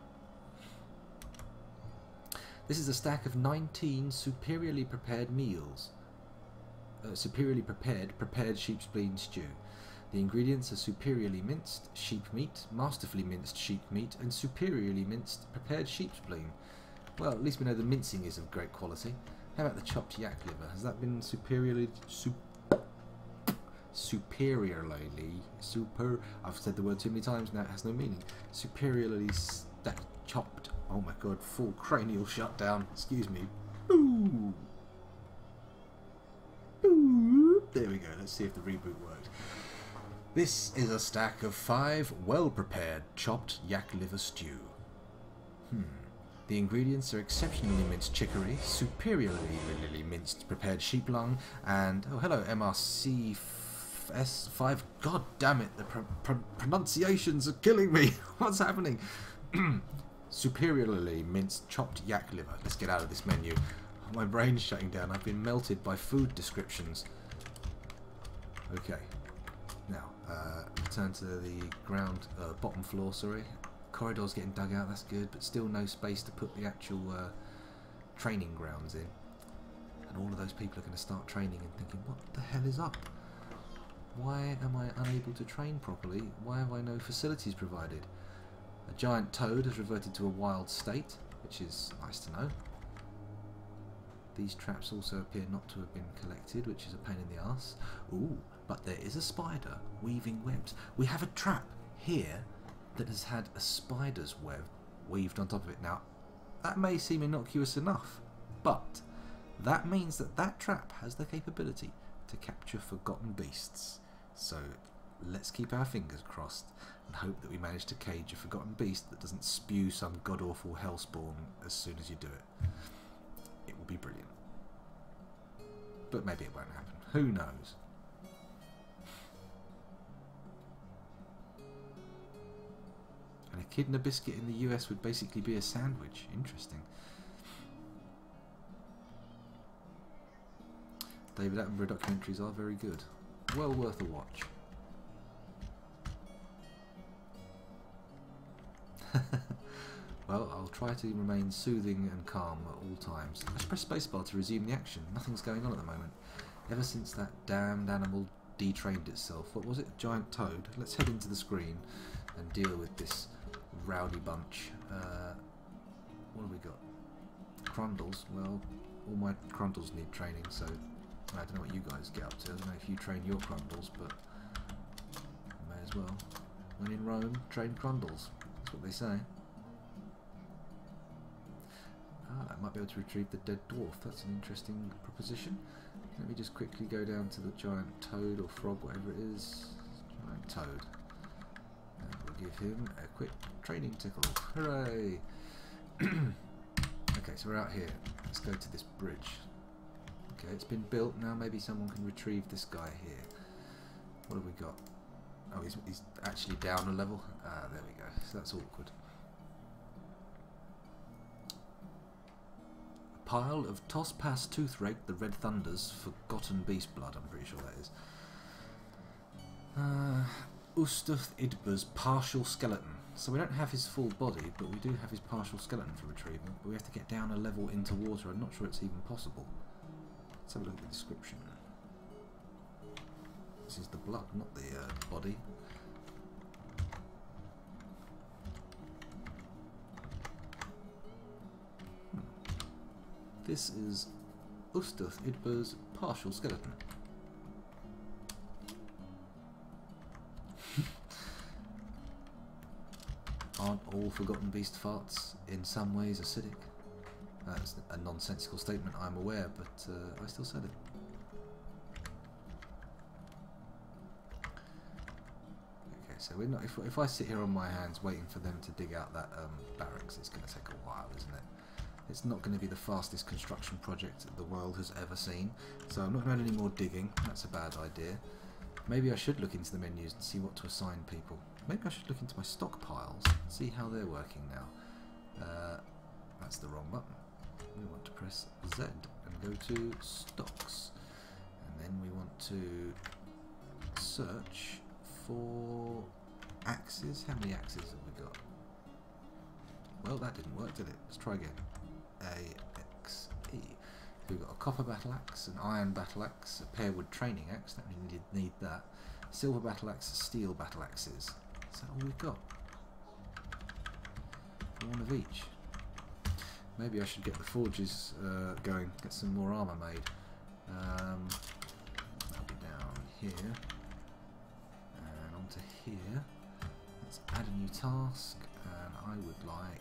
Speaker 1: This is a stack of 19 superiorly prepared meals. Prepared sheep spleen stew. The ingredients are superiorly minced sheep meat, masterfully minced sheep meat, and superiorly minced prepared sheep spleen. Well, at least we know the mincing is of great quality. How about the chopped yak liver? Has that been I've said the word too many times now, it has no meaning. Superiorly chopped. Oh my god, full cranial shutdown. Excuse me. Boo! Boo! There we go, let's see if the reboot worked. This is a stack of 5 well-prepared chopped yak liver stew. The ingredients are exceptionally minced chicory, superiorly minced prepared sheep lung, and, oh hello MRC5, god damn it, the pronunciations are killing me. What's happening? Superiorly minced chopped yak liver. Let's get out of this menu. My brain's shutting down. I've been melted by food descriptions. Okay. Now, return to the bottom floor, sorry. Corridor's getting dug out, that's good, but still no space to put the actual training grounds in. And all of those people are going to start training and thinking, what the hell is up? Why am I unable to train properly? Why have I no facilities provided? A giant toad has reverted to a wild state, which is nice to know. These traps also appear not to have been collected, which is a pain in the arse. Ooh, but there is a spider weaving webs. We have a trap here that has had a spider's web weaved on top of it. Now, that may seem innocuous enough, but that means that that trap has the capability to capture forgotten beasts. So let's keep our fingers crossed and hope that we manage to cage a forgotten beast that doesn't spew some god-awful hellspawn as soon as you do it. It will be brilliant. But maybe it won't happen. Who knows? And a kidney biscuit in the US would basically be a sandwich. Interesting. David Attenborough documentaries are very good. Well worth a watch. Well, I'll try to remain soothing and calm at all times. Let's press spacebar to resume the action. Nothing's going on at the moment. Ever since that damned animal detrained itself. What was it? A giant toad? Let's head into the screen and deal with this rowdy bunch. What have we got? Crundles. Well, all my Crundles need training, so I don't know what you guys get up to. I don't know if you train your Crundles, but may as well. When in Rome, train Crundles. That's what they say. I might be able to retrieve the dead dwarf. That's an interesting proposition. Let me just quickly go down to the giant toad or frog, whatever it is. Giant toad. And we'll give him a quick training tickle. Hooray! Okay, so we're out here. Let's go to this bridge. Okay, it's been built. Now maybe someone can retrieve this guy here. What have we got? Oh, he's actually down a level. Ah, there we go. So that's awkward. Pile of toss pass toothrake, the red thunder's forgotten beast blood. I'm pretty sure that is. Ustath Idba's partial skeleton. So we don't have his full body, but we do have his partial skeleton for retrieval. But we have to get down a level into water. I'm not sure it's even possible. Let's have a look at the description. This is the blood, not the body. This is Ustath Idba's partial skeleton. Aren't all forgotten beast farts in some ways acidic? That's a nonsensical statement, I'm aware, but I still said it. Okay, so we're not. If I sit here on my hands waiting for them to dig out that barracks, it's going to take a while, isn't it? It's not going to be the fastest construction project the world has ever seen, so I'm not going to do any more digging. That's a bad idea. Maybe I should look into the menus and see what to assign people. Maybe I should look into my stockpiles, see how they're working now. That's the wrong button. We want to press Z and go to stocks, and then we want to search for axes. How many axes have we got? Well, that didn't work, did it? Let's try again. A-X-E. We've got a copper battle axe, an iron battle axe, a pearwood training axe, that we need that. Silver battle axe, steel battle axes. Is that all we've got? One of each. Maybe I should get the forges going, get some more armour made. That'll be down here. And onto here. Let's add a new task, and I would like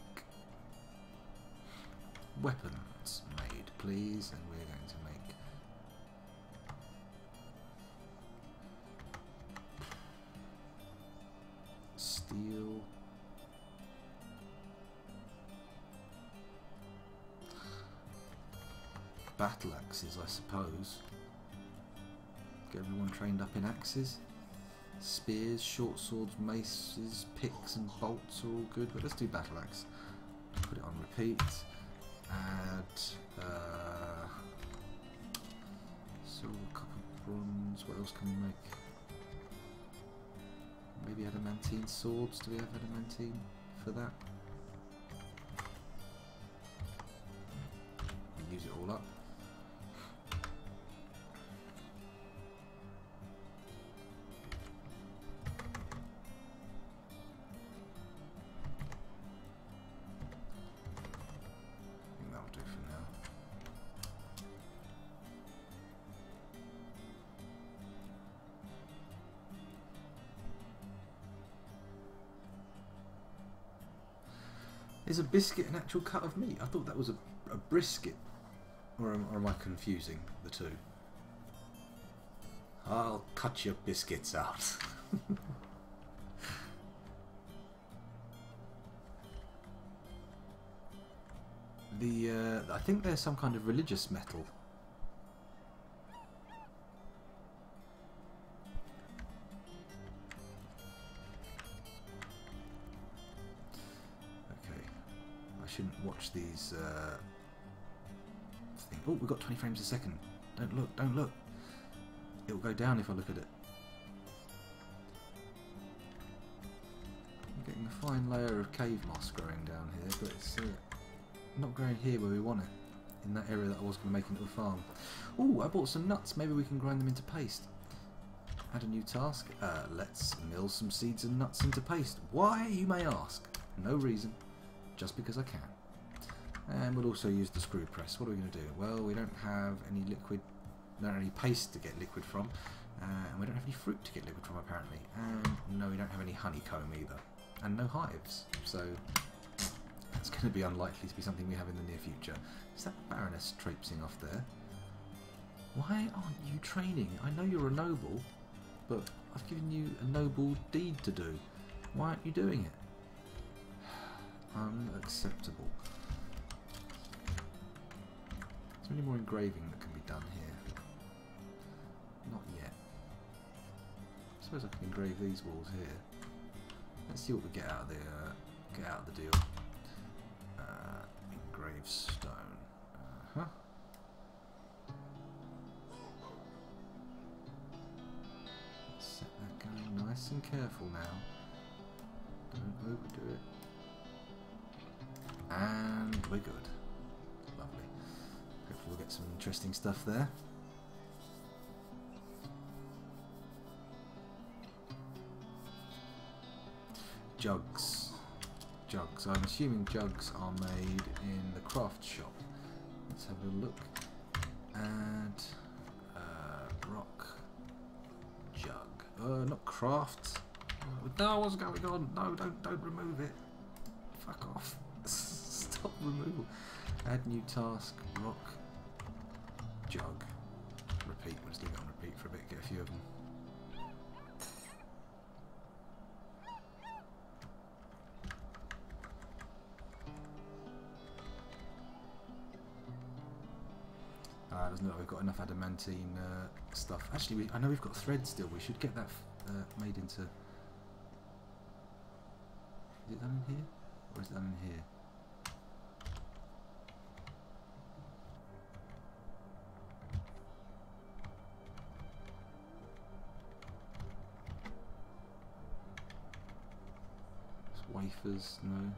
Speaker 1: weapons made, please, and we're going to make steel, battle axes, I suppose. Get everyone trained up in axes. Spears, short swords, maces, picks and bolts are all good, but let's do battle axe. Put it on repeat. Add silver, copper, bronze. What else can we make? Maybe adamantine swords. Do we have adamantine for that? We use it all up. Is a biscuit an actual cut of meat? I thought that was a brisket. Or am I confusing the two? I'll cut your biscuits out. I think there's some kind of religious metal. shouldn't watch these things. Oh, we've got 20 frames a second. Don't look, don't look. It will go down if I look at it. I'm getting a fine layer of cave moss growing down here, but it's not growing here where we want it. In that area that I was going to make into a farm. Oh, I bought some nuts. Maybe we can grind them into paste. Add a new task. Let's mill some seeds and nuts into paste. Why, you may ask? No reason. Just because I can. And we'll also use the screw press. What are we going to do? Well, we don't have any liquid, not any paste to get liquid from, and we don't have any fruit to get liquid from apparently. And no, we don't have any honeycomb either, and no hives. So it's going to be unlikely to be something we have in the near future. Is that Baroness traipsing off there? Why aren't you training? I know you're a noble, but I've given you a noble deed to do. Why aren't you doing it? Unacceptable. Is there any more engraving that can be done here? Not yet. I suppose I can engrave these walls here. Let's see what we get out of the deal. Engrave stone. Set that going nice and careful now. Don't overdo it. And we're good. Lovely. Hopefully we'll get some interesting stuff there. Jugs. Jugs. I'm assuming jugs are made in the craft shop. Let's have a look. And rock jug. Not craft. No, what's going on? No, don't remove it. Fuck off. Stop removal. Add new task. Rock jug. Repeat. We'll just leave it on repeat for a bit. Get a few of them. Doesn't look like we've got enough adamantine stuff. Actually, I know we've got thread still. We should get that made into... Is it done in here? Or is it done in here? It's wafers, no.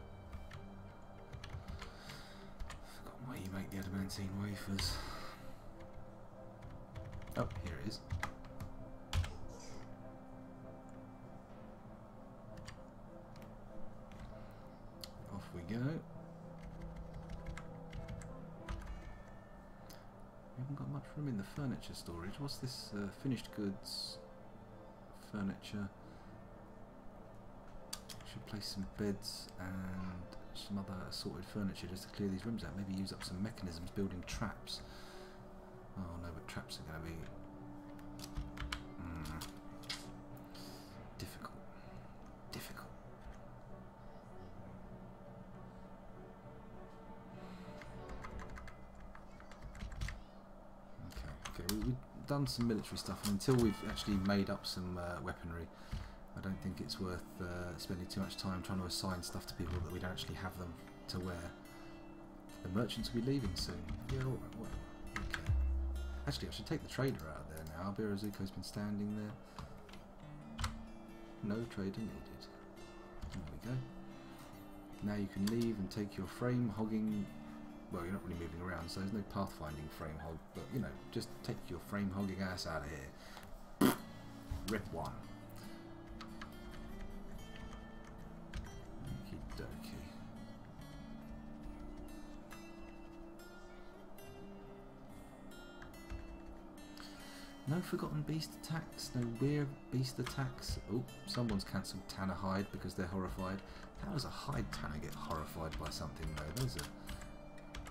Speaker 1: Forgotten where you make the adamantine wafers. Oh, here it is. Off we go. We haven't got much room in the furniture storage. What's this? Finished goods, furniture. Should place some beds and some other assorted furniture just to clear these rooms out. Maybe use up some mechanisms building traps. Oh no, but traps are going to be difficult. Difficult. Okay, we've done some military stuff, and until we've actually made up some weaponry, I don't think it's worth spending too much time trying to assign stuff to people that we don't actually have them to wear. The merchants will be leaving soon. Yeah, alright, well, okay. Actually, I should take the trader out of there now. Birazuko's been standing there. No trader needed. There we go. Now you can leave and take your frame hogging... Well, you're not really moving around, so there's no pathfinding frame hog, but, you know, just take your frame hogging ass out of here. Rip one. Okie dokie. No forgotten beast attacks, no weird beast attacks. Oh, someone's cancelled Tanner Hide because they're horrified. How does a hide Tanner get horrified by something though?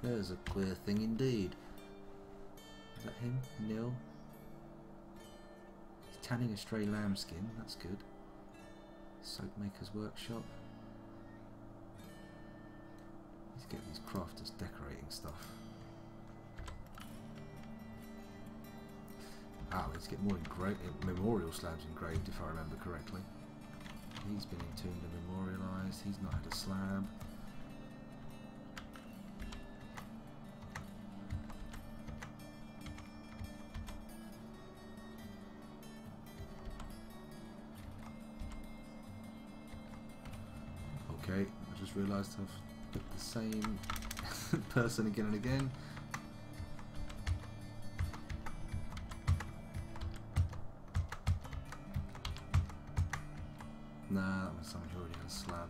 Speaker 1: There's a queer thing indeed. Is that him? Nil? He's tanning a stray lambskin, that's good. Soapmaker's workshop. Let's get these crafters decorating stuff. Ah, let's get more memorial slabs engraved, if I remember correctly. He's been entombed and memorialised. He's not had a slab. just realised I've put the same person again and again. Nah, that was someone who already had a slab.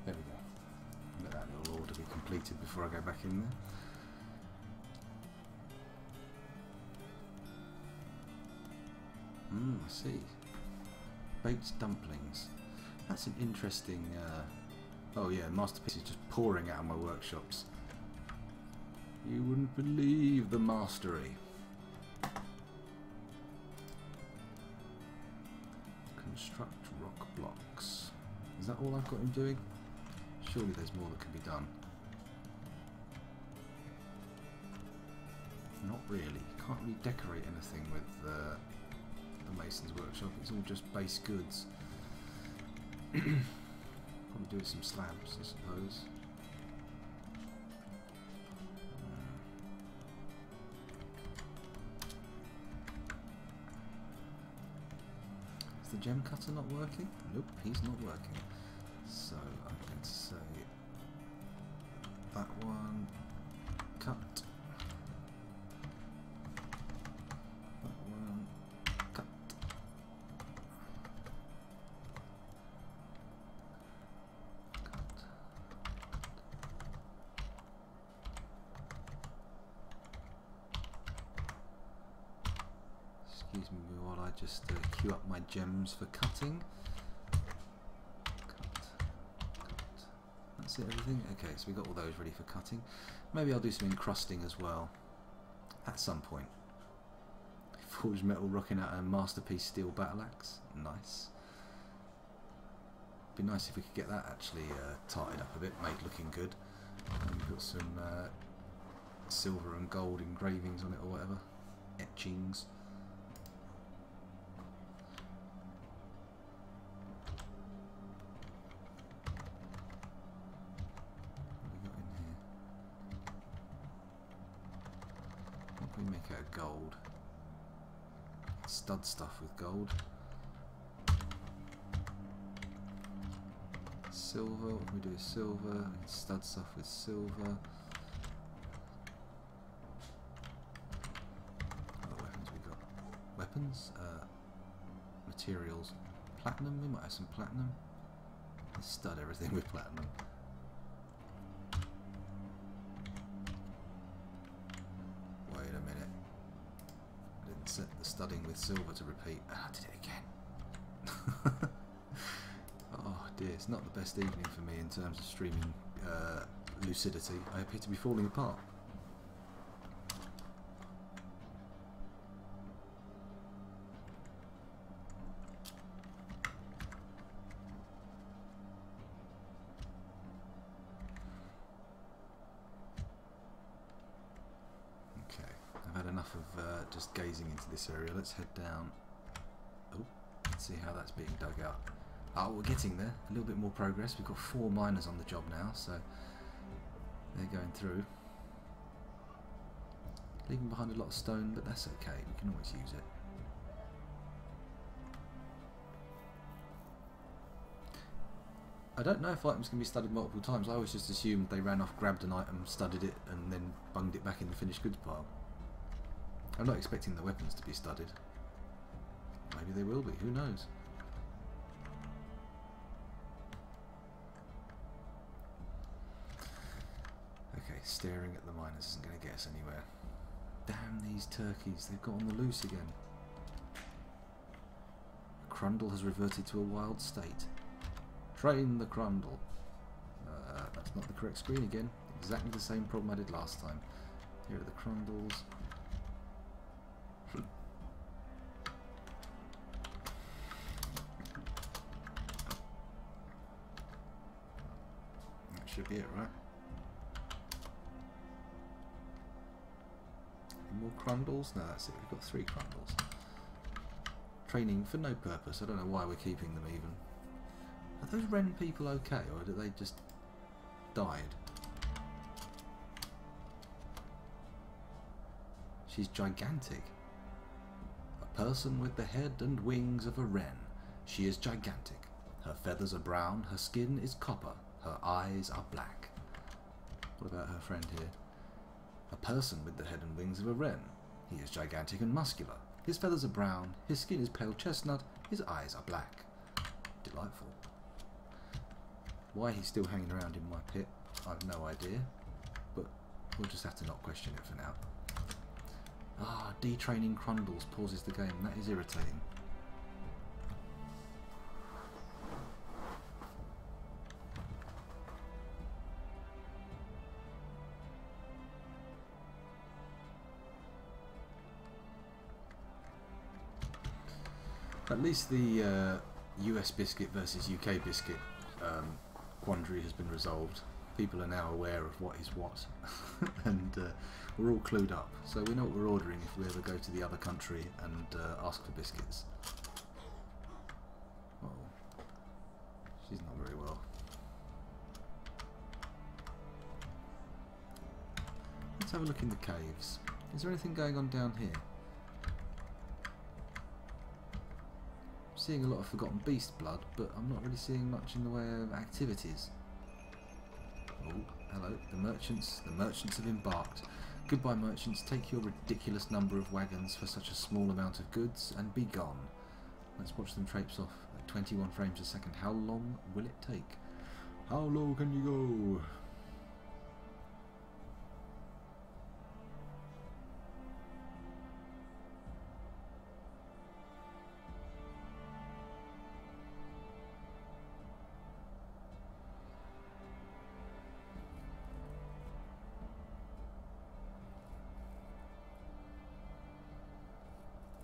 Speaker 1: There we go. Let that little order be completed before I go back in there. I see. Baked dumplings. That's an interesting... oh yeah, masterpiece is just pouring out of my workshops. You wouldn't believe the mastery. Construct rock blocks. Is that all I've got him doing? Surely there's more that can be done. Not really. Can't really decorate anything with the mason's workshop. It's all just base goods. Probably do with some slabs, I suppose. Is the gem cutter not working? Nope, he's not working. So I'm going to say that one cut. That one cut. Cut. Excuse me while I just queue up my gems for cutting. That's it, everything? Okay, so we got all those ready for cutting. Maybe I'll do some encrusting as well at some point. Forged metal rocking out a masterpiece steel battle axe. Nice. Be nice if we could get that actually tarted up a bit, made looking good. And we've got some silver and gold engravings on it or whatever. Etchings. We make it out of gold. Stud stuff with gold. Silver, what can we do with silver? Stud stuff with silver. What weapons we got? Weapons? Materials. Platinum, we might have some platinum. Let's stud everything with platinum. Set the studding with silver to repeat. I did it again. Oh dear, it's not the best evening for me in terms of streaming lucidity. I appear to be falling apart. Enough of just gazing into this area. Let's head down. Oh, let's see how that's being dug out. Oh, we're getting there. A little bit more progress. We've got 4 miners on the job now, so they're going through. Leaving behind a lot of stone, but that's okay. We can always use it. I don't know if items can be studied multiple times. I always just assumed they ran off, grabbed an item, studied it, and then bunged it back in the finished goods pile. I'm not expecting the weapons to be studied. Maybe they will be, who knows? Okay, staring at the miners isn't going to get us anywhere. Damn these turkeys, they've got on the loose again. The Crundle has reverted to a wild state. Train the Crundle. That's not the correct screen again. Exactly the same problem I did last time. Here are the Crundles. That should be it, right? Any more Crundles? No, that's it. We've got 3 Crundles. Training for no purpose. I don't know why we're keeping them even. Are those wren people okay, or did they just died? She's gigantic. A person with the head and wings of a wren. She is gigantic. Her feathers are brown, her skin is copper, her eyes are black. What about her friend here? A person with the head and wings of a wren. He is gigantic and muscular. His feathers are brown, his skin is pale chestnut, his eyes are black. Delightful. Why he's still hanging around in my pit, I've no idea. But we'll just have to not question it for now. Ah, detraining Crundles pauses the game. That is irritating. At least the US biscuit versus UK biscuit quandary has been resolved. People are now aware of what is what, and we're all clued up. So we know what we're ordering if we ever go to the other country and ask for biscuits. Oh, she's not very well. Let's have a look in the caves. Is there anything going on down here? Seeing a lot of Forgotten Beast blood, but I'm not really seeing much in the way of activities. Oh, hello, the merchants have embarked. Goodbye merchants, take your ridiculous number of wagons for such a small amount of goods and be gone. Let's watch them traipse off at 21 frames a second. How long will it take? How low can you go?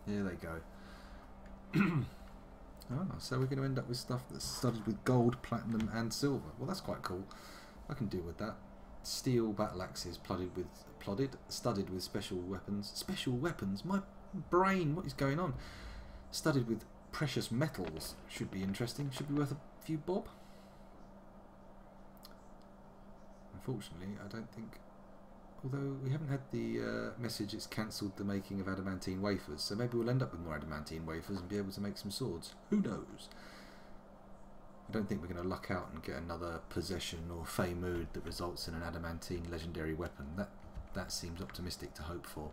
Speaker 1: Here they go. Oh, so we're going to end up with stuff that's studded with gold, platinum and silver. Well, that's quite cool. I can deal with that. Steel battle axes studded with special weapons. Special weapons? My brain, what is going on? Studded with precious metals. Should be interesting. Should be worth a few bob. Unfortunately, I don't think... Although we haven't had the message it's cancelled the making of adamantine wafers, so maybe we'll end up with more adamantine wafers and be able to make some swords. Who knows? I don't think we're going to luck out and get another possession or fey mood that results in an adamantine legendary weapon. That seems optimistic to hope for.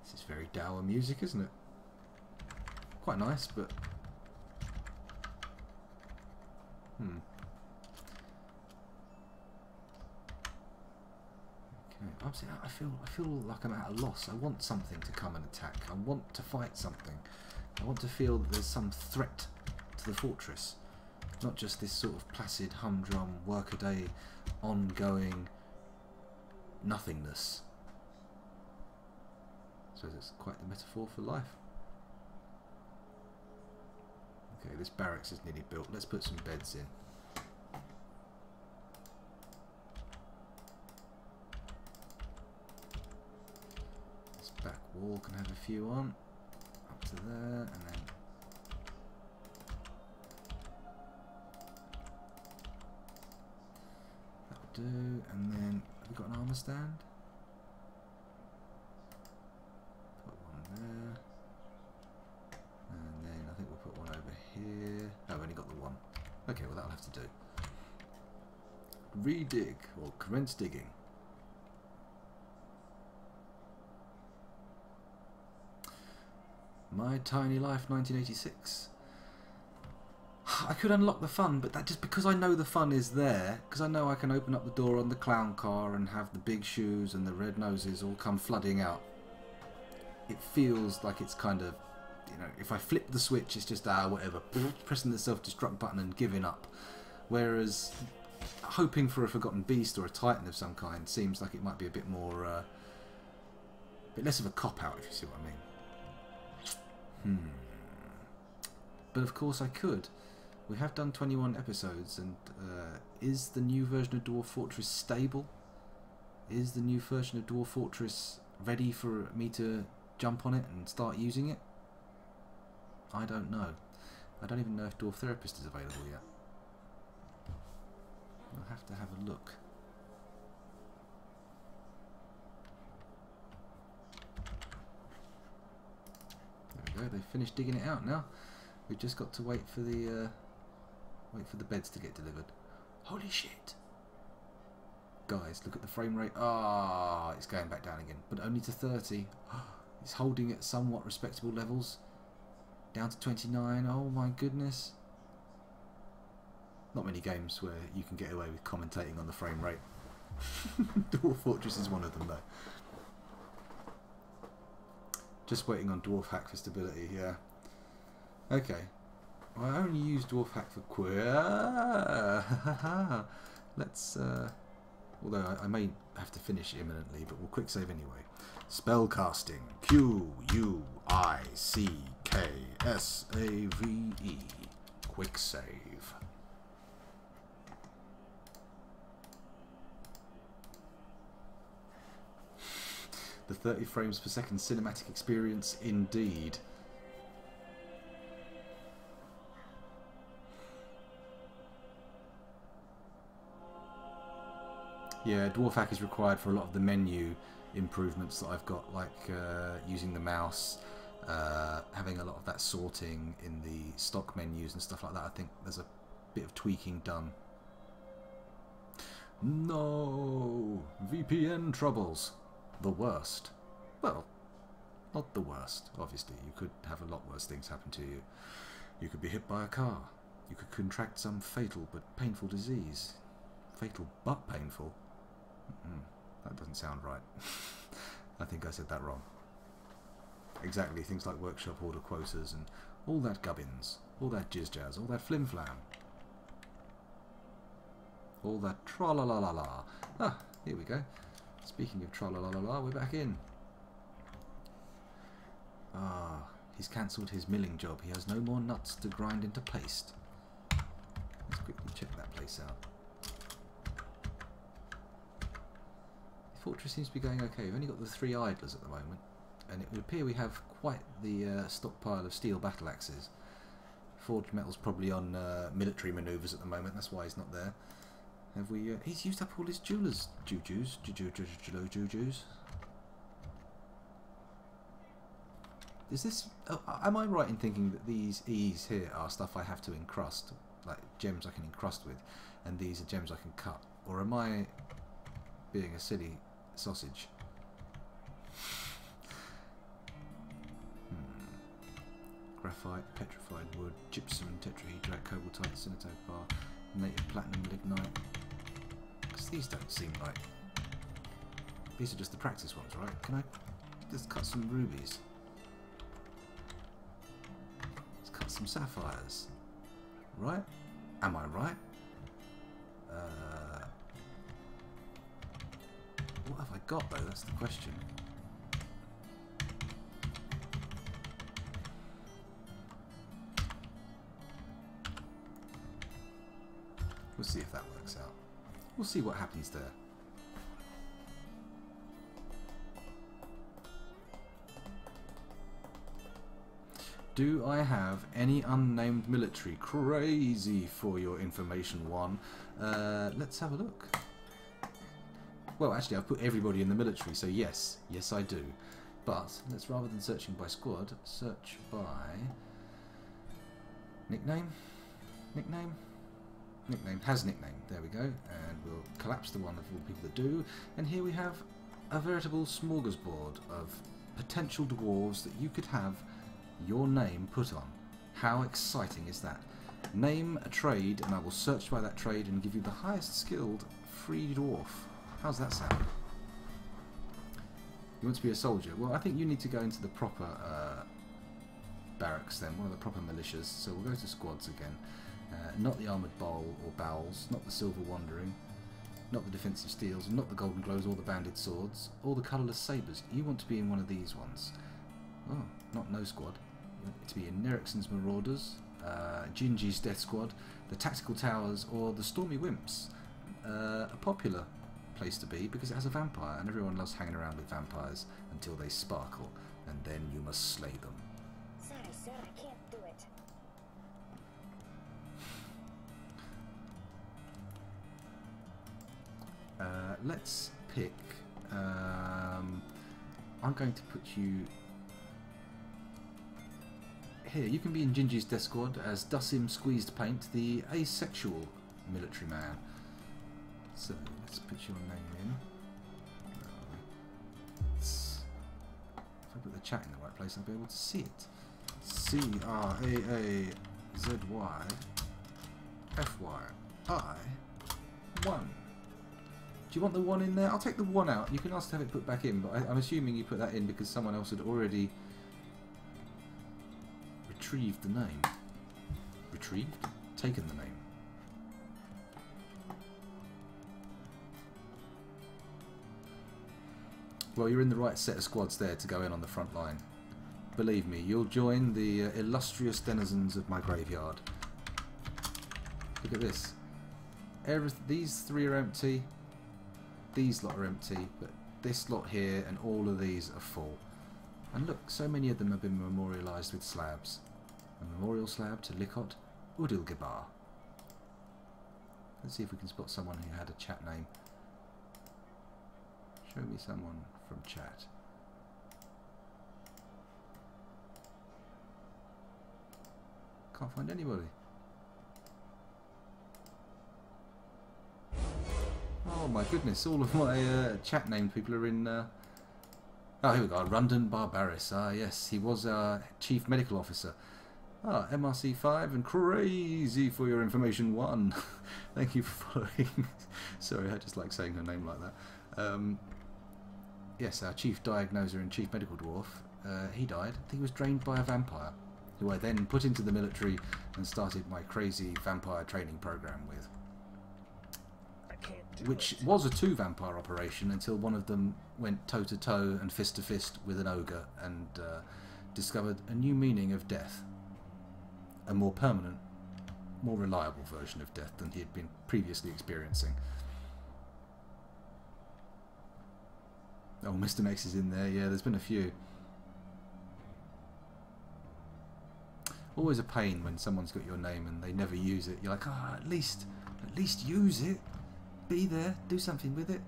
Speaker 1: This is very dour music, isn't it? Quite nice, but okay. I feel like I'm at a loss. I want something to come and attack. I want to fight something. I want to feel that there's some threat to the fortress, not just this sort of placid humdrum workaday, ongoing nothingness. So that's quite the metaphor for life. Okay, this barracks is nearly built. Let's put some beds in. This back wall can have a few on. Up to there, and then... That'll do, and then... Have we got an armour stand? Put one there. And then I think we'll put one over here. Oh, I've only got the one. Okay, well that'll have to do. Redig, or commence digging. My Tiny Life 1986. I could unlock the fun, but that just because I know the fun is there, because I know I can open up the door on the clown car and have the big shoes and the red noses all come flooding out. It feels like it's kind of, you know, if I flip the switch, it's just whatever, pressing the self-destruct button and giving up. Whereas hoping for a Forgotten Beast or a Titan of some kind seems like it might be a bit more, a bit less of a cop-out, if you see what I mean. But of course I could. We have done 21 episodes, and is the new version of Dwarf Fortress stable? Is the new version of Dwarf Fortress ready for me to jump on it and start using it? I don't know. I don't even know if Dwarf Therapist is available yet. I'll have to have a look. There we go. They've finished digging it out now. We've just got to wait for the beds to get delivered. Holy shit! Guys, look at the frame rate. Ah, it's going back down again, but only to 30. It's holding at somewhat respectable levels. Down to 29. Oh my goodness. Not many games where you can get away with commentating on the frame rate. Dwarf Fortress is one of them though. Just waiting on Dwarf Hack for stability, yeah. Okay. Well, I only use Dwarf Hack for Let's although I may have to finish imminently, but we'll quick save anyway. Spellcasting. Q-U-I-C-K-S-A-V-E. Quick save. The 30 frames per second cinematic experience indeed. Yeah, Dwarf Hack is required for a lot of the menu improvements that I've got, like using the mouse, having a lot of that sorting in the stock menus and stuff like that. I think there's a bit of tweaking done. No! VPN troubles. The worst. Well, not the worst, obviously. You could have a lot worse things happen to you. You could be hit by a car. You could contract some fatal but painful disease. Fatal but painful? That doesn't sound right. I think I said that wrong. Exactly, things like workshop order quotas and all that gubbins, all that jizz-jazz, all that flim-flam. All that tra-la-la-la-la. Ah, here we go. Speaking of tra-la-la-la-la, we're back in. Ah, he's cancelled his milling job. He has no more nuts to grind into paste. Let's quickly check that place out. The fortress seems to be going okay. We've only got the 3 idlers at the moment, and it would appear we have quite the stockpile of steel battle axes. Forged metal's probably on military manoeuvres at the moment. That's why he's not there. Have we? He's used up all his jewelers' jujus. Is this? Oh, am I right in thinking that these E's here are stuff I have to encrust, like gems I can encrust with, and these are gems I can cut? Or am I being a silly sausage? Graphite, petrified wood, gypsum, tetrahedrite, cobaltite, cinetopar, native platinum, lignite. Because these don't seem like... These are just the practice ones, right? Can I just cut some rubies? Let's cut some sapphires. Right? Am I right? What have I got though? That's the question. We'll see if that works out. We'll see what happens there. Do I have any unnamed military? Crazy for your information, one. Let's have a look. Well, actually, I've put everybody in the military, so yes. Yes, I do. But, let's, rather than searching by squad, search by... Nickname? Nickname? Nickname. Has nickname. There we go. And we'll collapse the one of all the people that do. And here we have a veritable smorgasbord of potential dwarves that you could have your name put on. How exciting is that? Name a trade and I will search by that trade and give you the highest skilled free dwarf. How's that sound? You want to be a soldier? Well, I think you need to go into the proper barracks then, one of the proper militias. So we'll go to squads again. Not the armoured bowl or bowels, not the silver wandering, not the defensive steels, not the golden glows or the banded swords, or the colourless sabres. You want to be in one of these ones. Oh, not no squad. You want to be in Nerixon's Marauders, Gingy's Death Squad, the Tactical Towers, or the Stormy Wimps. A popular place to be because it has a vampire, and everyone loves hanging around with vampires until they sparkle, and then you must slay them.
Speaker 2: Sorry, sir, I can't do it.
Speaker 1: Let's pick... I'm going to put you... Here, you can be in Gingy's death squad as Dussim Squeezed Paint, the asexual military man. So, let's put your name in. If I put the chat in the right place, I'll be able to see it. C-R-A-A-Z-Y-F-Y-I-1. Do you want the 1 in there? I'll take the 1 out. You can ask to have it put back in, but I'm assuming you put that in because someone else had already retrieved the name. Retrieved? Taken the name. Well, you're in the right set of squads there to go in on the front line. Believe me, you'll join the illustrious denizens of my graveyard. Look at this. These 3 are empty. These lot are empty, but this lot here and all of these are full. And look, so many of them have been memorialised with slabs. A memorial slab to Likot Udilgebar. Let's see if we can spot someone who had a chat name. Show me someone from chat. Can't find anybody. Oh my goodness, all of my chat named people are in... Oh, here we go, Rundon Barbaris. Ah, yes, he was our Chief Medical Officer. Ah, MRC 5 and crazy for your information 1. Thank you for following. Sorry, I just like saying her name like that. Yes, our Chief Diagnoser and Chief Medical Dwarf. He died. I think he was drained by a vampire, who I then put into the military and started my crazy vampire training program with. Which was a 2 vampire operation until one of them went toe to toe and fist to fist with an ogre and discovered a new meaning of death. A more permanent, more reliable version of death than he had been previously experiencing. Oh, Mr. Mex is in there. Yeah, there's been a few. Always a pain when someone's got your name and they never use it. You're like, oh, at least use it. Be there. Do something with it.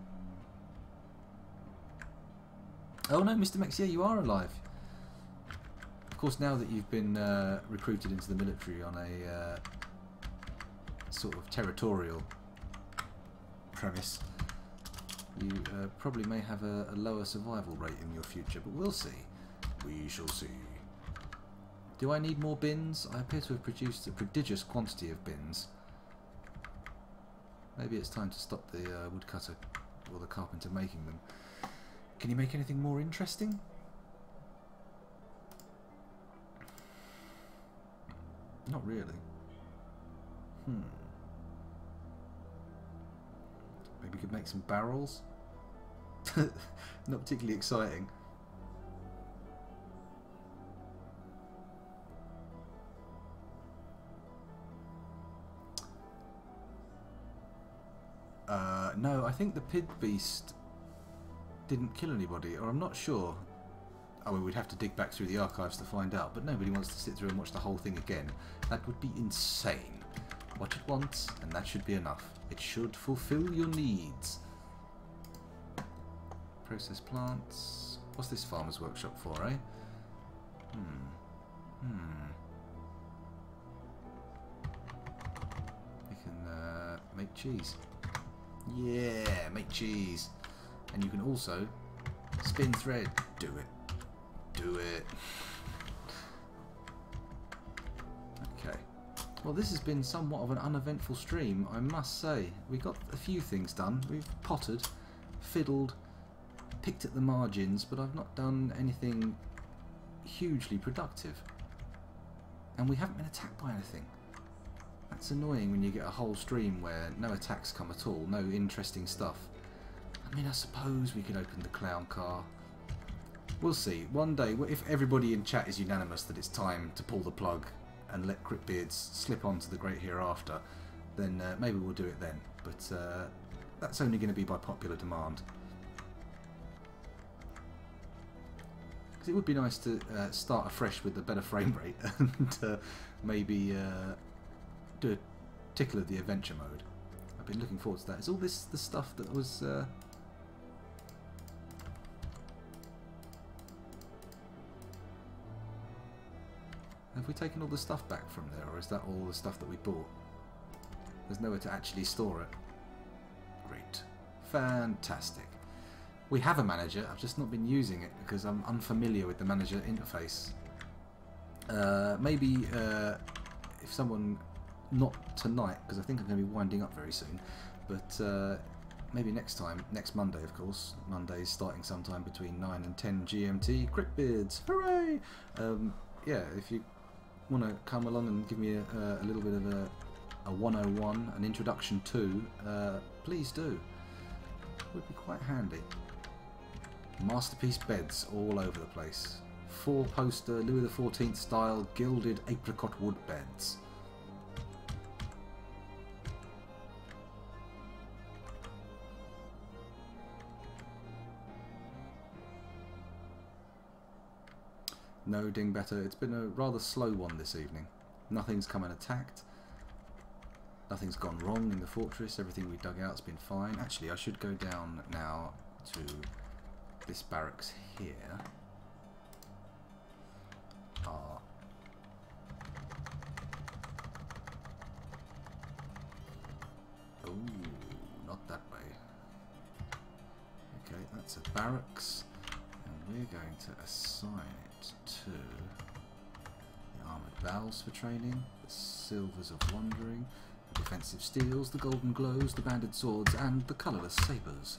Speaker 1: Oh no, Mr. Mex, yeah, you are alive. Of course, now that you've been recruited into the military on a sort of territorial premise, you probably may have a lower survival rate in your future, but we'll see. We shall see. Do I need more bins? I appear to have produced a prodigious quantity of bins. Maybe it's time to stop the woodcutter or the carpenter making them. Can you make anything more interesting? Not really. Maybe we could make some barrels? Not particularly exciting. No, I think the pig beast didn't kill anybody, or I'm not sure. Oh, well, we'd have to dig back through the archives to find out, but nobody wants to sit through and watch the whole thing again. That would be insane. Watch it once, and that should be enough. It should fulfill your needs. Process plants. What's this farmer's workshop for, eh? You can make cheese. Yeah, make cheese. And you can also spin thread. Do it. Do it. Okay. Well, this has been somewhat of an uneventful stream, I must say. We got a few things done. We've pottered, fiddled, picked at the margins, but I've not done anything hugely productive. And we haven't been attacked by anything. That's annoying when you get a whole stream where no attacks come at all, no interesting stuff. I mean, I suppose we could open the clown car. We'll see. One day, if everybody in chat is unanimous that it's time to pull the plug and let Cryptbeards slip onto the great hereafter, then maybe we'll do it then. But that's only going to be by popular demand. Because it would be nice to start afresh with a better frame rate and maybe do a tickle of the adventure mode. I've been looking forward to that. Is all this the stuff that was... Have we taken all the stuff back from there, or is that all the stuff that we bought? There's nowhere to actually store it. Great. Fantastic. We have a manager, I've just not been using it because I'm unfamiliar with the manager interface. Maybe if someone, not tonight, because I think I'm going to be winding up very soon, but maybe next time, next Monday of course. Monday's starting sometime between 9 and 10 GMT. Cryptbeards, hooray! Yeah, if you want to come along and give me a little bit of a 101, an introduction to, please do. Would be quite handy. Masterpiece beds all over the place. 4-poster Louis XIV style gilded apricot wood beds. No, Dingbetter, it's been a rather slow one this evening. Nothing's come and attacked. Nothing's gone wrong in the fortress. Everything we dug out's been fine. Actually, I should go down now to this barracks here. Oh, not that way. Okay, that's a barracks. And we're going to assign it to the armoured bowels for training, the silvers of wandering, the defensive steels, the golden glows, the banded swords, and the colourless sabres.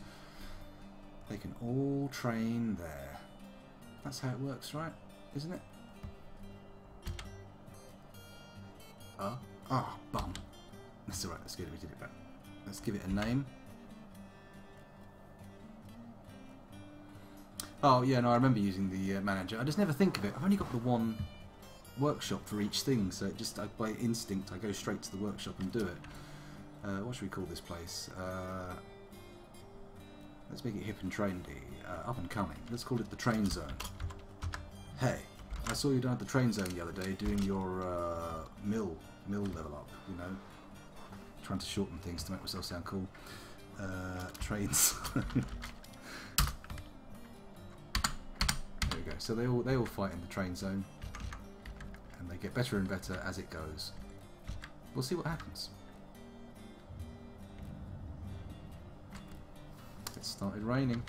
Speaker 1: They can all train there. That's how it works, right? Isn't it? Bum. That's alright, that's good, we did it back. Let's give it a name. Oh yeah, no, I remember using the manager. I just never think of it. I've only got the one workshop for each thing, so it just by instinct I go straight to the workshop and do it. What should we call this place? Let's make it hip and trendy, up and coming. Let's call it the train zone. Hey, I saw you down at the train zone the other day doing your mill level up, you know. Trying to shorten things to make myself sound cool. Trains. There we go. So they all fight in the train zone. And they get better and better as it goes. We'll see what happens. It started raining.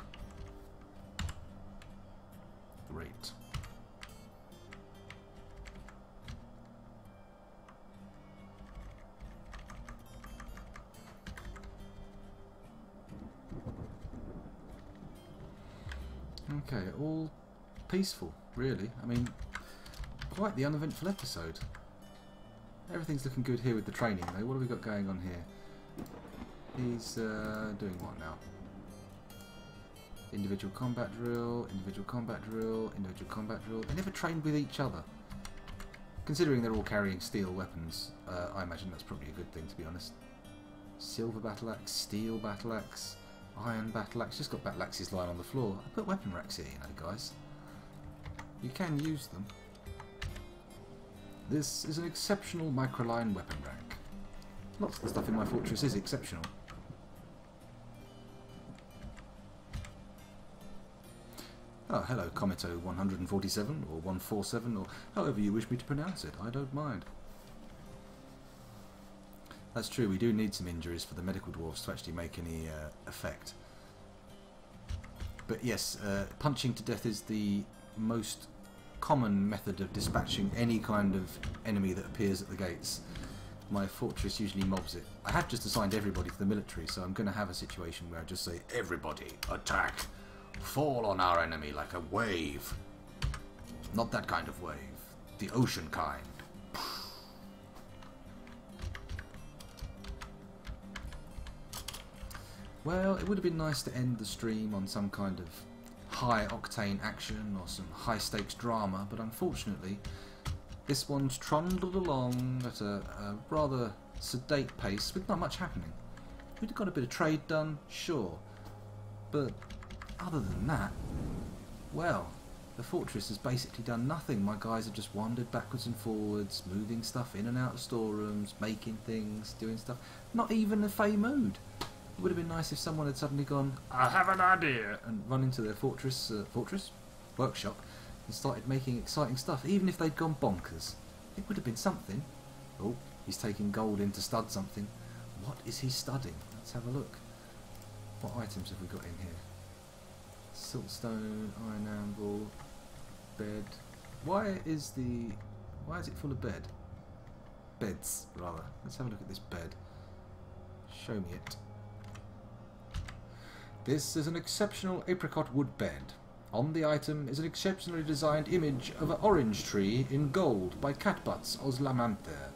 Speaker 1: Great. Okay, all peaceful, really. I mean, quite the uneventful episode. Everything's looking good here with the training, though. What have we got going on here? He's doing what now? Individual combat drill, individual combat drill, individual combat drill. They never trained with each other. Considering they're all carrying steel weapons, I imagine that's probably a good thing, to be honest. Silver battle axe, steel battle axe, iron battle axe. Just got battle axes lying on the floor. I put weapon racks here, you know, guys. You can use them. This is an exceptional microline weapon rack. Lots of the stuff in my fortress is exceptional. Oh, hello, Cometo 147 or 147 or however you wish me to pronounce it. I don't mind. That's true, we do need some injuries for the medical dwarves to actually make any effect. But yes, punching to death is the most common method of dispatching any kind of enemy that appears at the gates. My fortress usually mobs it. I have just assigned everybody to the military, so I'm going to have a situation where I just say, everybody, attack! Fall on our enemy like a wave. Not that kind of wave. The ocean kind. Well, it would have been nice to end the stream on some kind of high-octane action or some high-stakes drama, but unfortunately this one's trundled along at a rather sedate pace with not much happening. We'd have got a bit of trade done, sure. But other than that, well, the fortress has basically done nothing. My guys have just wandered backwards and forwards, moving stuff in and out of storerooms, making things, doing stuff. Not even a Fey mood. It would have been nice if someone had suddenly gone, I have an idea, and run into their fortress workshop and started making exciting stuff, even if they'd gone bonkers. It would have been something. Oh, he's taking gold in to stud something. What is he studying? Let's have a look. What items have we got in here? Siltstone, iron anvil, bed. Why is it full of beds, rather? Let's have a look at this bed. Show me it. This is an exceptional apricot wood bed. On the item is an exceptionally designed image of an orange tree in gold by Catbutts Oslamanther.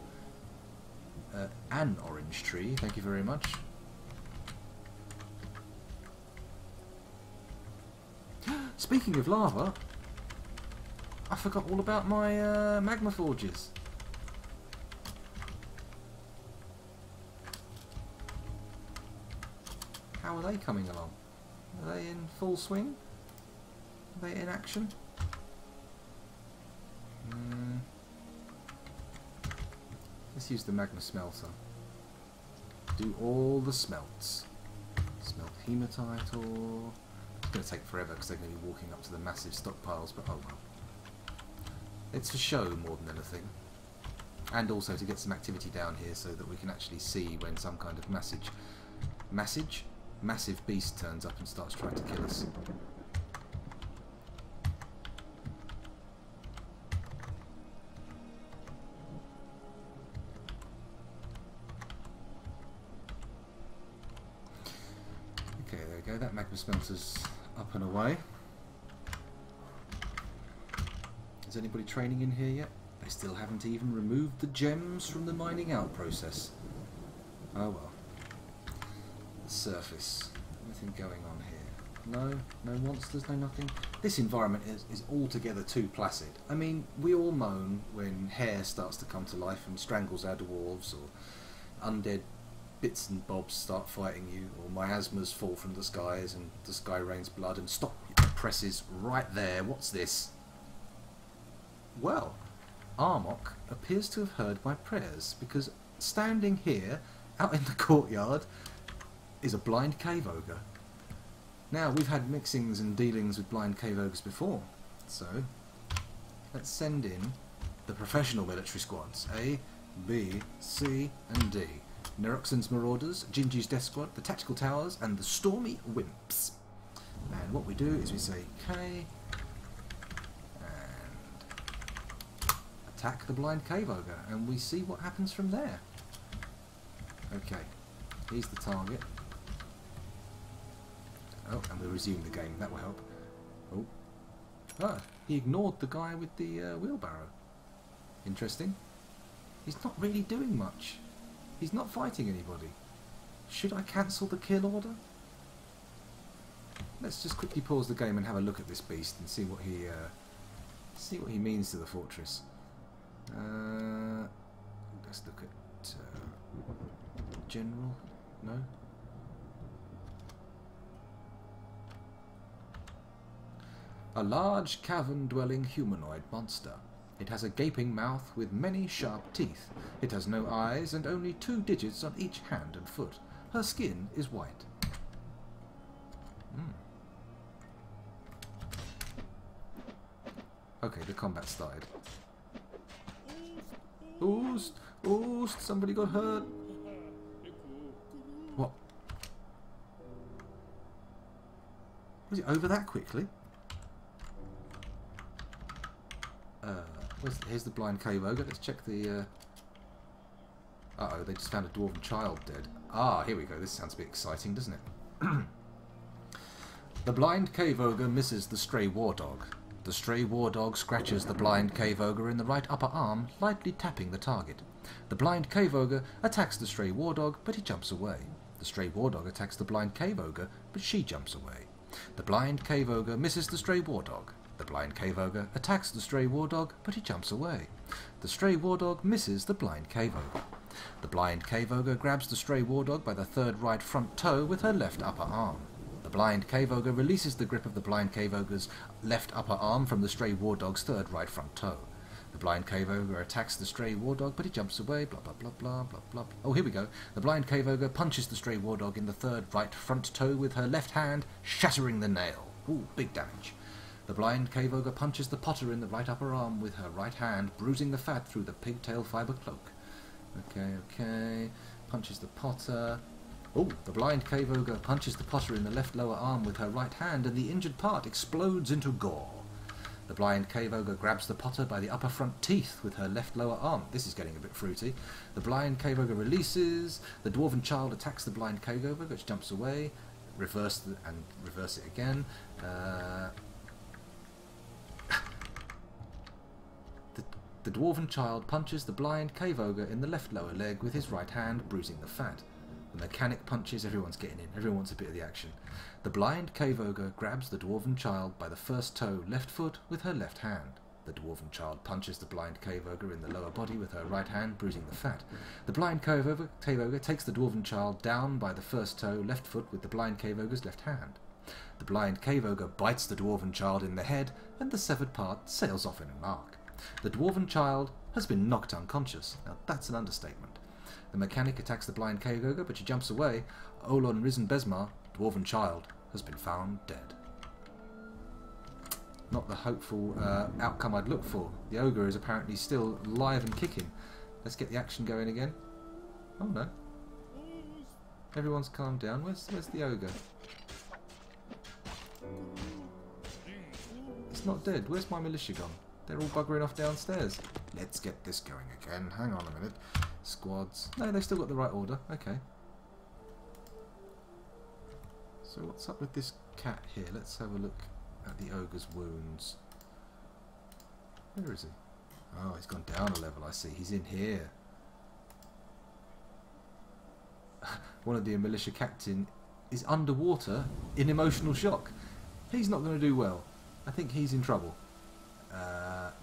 Speaker 1: An orange tree, thank you very much. Speaking of lava, I forgot all about my magma forges. How are they coming along? Are they in full swing? Are they in action? Let's use the magma smelter. Do all the smelts. Smelt hematite ore. It's going to take forever because they're going to be walking up to the massive stockpiles, but oh well. It's for show more than anything. And also to get some activity down here so that we can actually see when some kind of massive beast turns up and starts trying to kill us. Okay, there we go. That magma smelter's up and away. Is anybody training in here yet? They still haven't even removed the gems from the mining out process. Oh well. The surface. Anything going on here? No monsters, no nothing. This environment is altogether too placid. I mean, we all moan when hair starts to come to life and strangles our dwarves, or undead bits and bobs start fighting you, or miasmas fall from the skies and the sky rains blood, and stop presses right there. What's this? Well, Armok appears to have heard my prayers, because standing here, out in the courtyard, is a blind cave ogre. Now, we've had mixings and dealings with blind cave ogres before, so let's send in the professional military squads, A, B, C and D. Neroxen's Marauders, Gingy's Death Squad, the Tactical Towers and the Stormy Wimps. And what we do is we say K and attack the blind cave ogre, and we see what happens from there. Okay, he's the target. Oh, and we'll resume the game, that will help. Oh. Ah, he ignored the guy with the wheelbarrow. Interesting. He's not really doing much. He's not fighting anybody. Should I cancel the kill order? Let's just quickly pause the game and have a look at this beast and see what he means to the fortress. Let's look at general. No. A large cavern-dwelling humanoid monster. It has a gaping mouth with many sharp teeth. It has no eyes and only 2 digits on each hand and foot. Her skin is white. Okay, the combat started. Oost! Oost! Somebody got hurt! What? Was it over that quickly? Here's the blind cave ogre. Let's check the... Uh-oh, they just found a dwarven child dead. Ah, here we go. This sounds a bit exciting, doesn't it? The blind cave ogre misses the stray war dog. The stray war dog scratches the blind cave ogre in the right upper arm, lightly tapping the target. The blind cave ogre attacks the stray war dog, but he jumps away. The stray war dog attacks the blind cave ogre, but she jumps away. The blind cave ogre misses the stray war dog. The blind cave ogre attacks the stray war dog, but he jumps away. The stray war dog misses the blind cave ogre. The blind cave ogre grabs the stray war dog by the third right front toe with her left upper arm. The blind cave ogre releases the grip of the blind cave ogre's left upper arm from the stray war dog's third right front toe. The blind cave ogre attacks the stray war dog, but he jumps away, blah blah blah blah blah blah. Oh, here we go. The blind cave ogre punches the stray war dog in the third right front toe with her left hand, shattering the nail. Ooh, big damage. The blind cave ogre punches the potter in the right upper arm with her right hand, bruising the fat through the pigtail fibre cloak. Okay. Punches the potter. Oh, the blind cave ogre punches the potter in the left lower arm with her right hand, and the injured part explodes into gore. The blind cave ogre grabs the potter by the upper front teeth with her left lower arm. This is getting a bit fruity. The blind cave ogre releases. The dwarven child attacks the blind cave ogre, which jumps away. Reverse it again. The dwarven child punches the blind cave ogre in the left lower leg with his right hand, bruising the fat. The mechanic punches. Everyone's getting in. Everyone wants a bit of the action. The blind cave ogre grabs the dwarven child by the first toe left foot with her left hand. The dwarven child punches the blind cave ogre in the lower body with her right hand, bruising the fat. The blind cave ogre takes the dwarven child down by the first toe left foot with the blind cave ogre's left hand. The blind cave ogre bites the dwarven child in the head, and the severed part sails off in an arc. The dwarven child has been knocked unconscious. Now that's an understatement. The mechanic attacks the blind cave ogre, but she jumps away. Olon Risen Besmar, dwarven child, has been found dead. Not the hopeful outcome I'd look for. The ogre is apparently still alive and kicking. Let's get the action going again. Oh no. Everyone's calmed down. Where's the ogre? It's not dead. Where's my militia gone? They're all buggering off downstairs. Let's get this going again. Hang on a minute. Squads. No, they've still got the right order. Okay. So what's up with this cat here? Let's have a look at the ogre's wounds. Where is he? Oh, he's gone down a level, I see. He's in here. One of the militia captain is underwater in emotional shock. He's not going to do well. I think he's in trouble.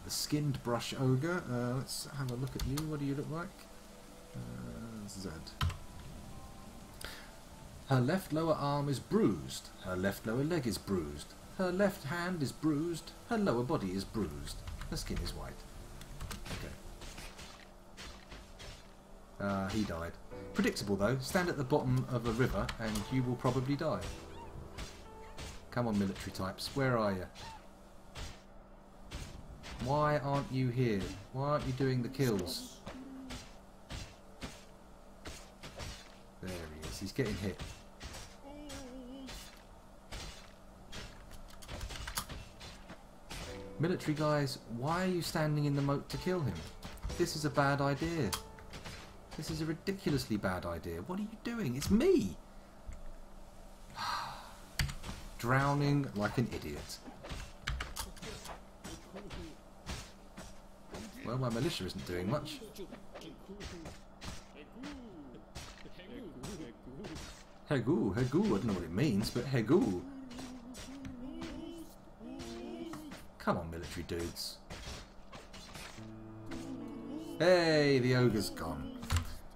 Speaker 1: The skinned brush ogre. Let's have a look at you. What do you look like? Z. Her left lower arm is bruised. Her left lower leg is bruised. Her left hand is bruised. Her lower body is bruised. Her skin is white. Okay. He died. Predictable though. Stand at the bottom of a river and you will probably die. Come on, military types. Where are you? Why aren't you here? Why aren't you doing the kills? There he is. He's getting hit. Military guys, why are you standing in the moat to kill him? This is a bad idea. This is a ridiculously bad idea. What are you doing? It's me! Drowning like an idiot. Well, my militia isn't doing much. Hegu, I don't know what it means, but Hegu. Come on, military dudes. Hey, the ogre's gone.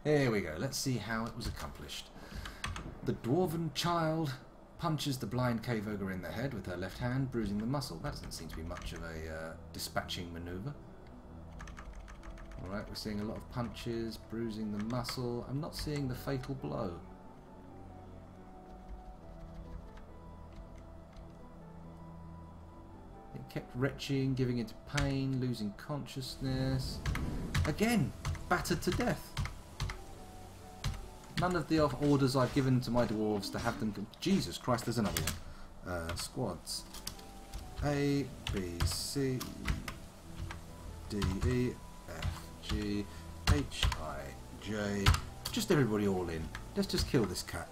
Speaker 1: Here we go. Let's see how it was accomplished. The dwarven child punches the blind cave ogre in the head with her left hand, bruising the muscle. That doesn't seem to be much of a dispatching manoeuvre. Alright, we're seeing a lot of punches, bruising the muscle. I'm not seeing the fatal blow. It kept retching, giving into pain, losing consciousness. Again, battered to death. None of the orders I've given to my dwarves to have them... Jesus Christ, there's another one. Squads. A, B, C, D, E, F, G, H, I, J. Just everybody all in. Let's just kill this cat.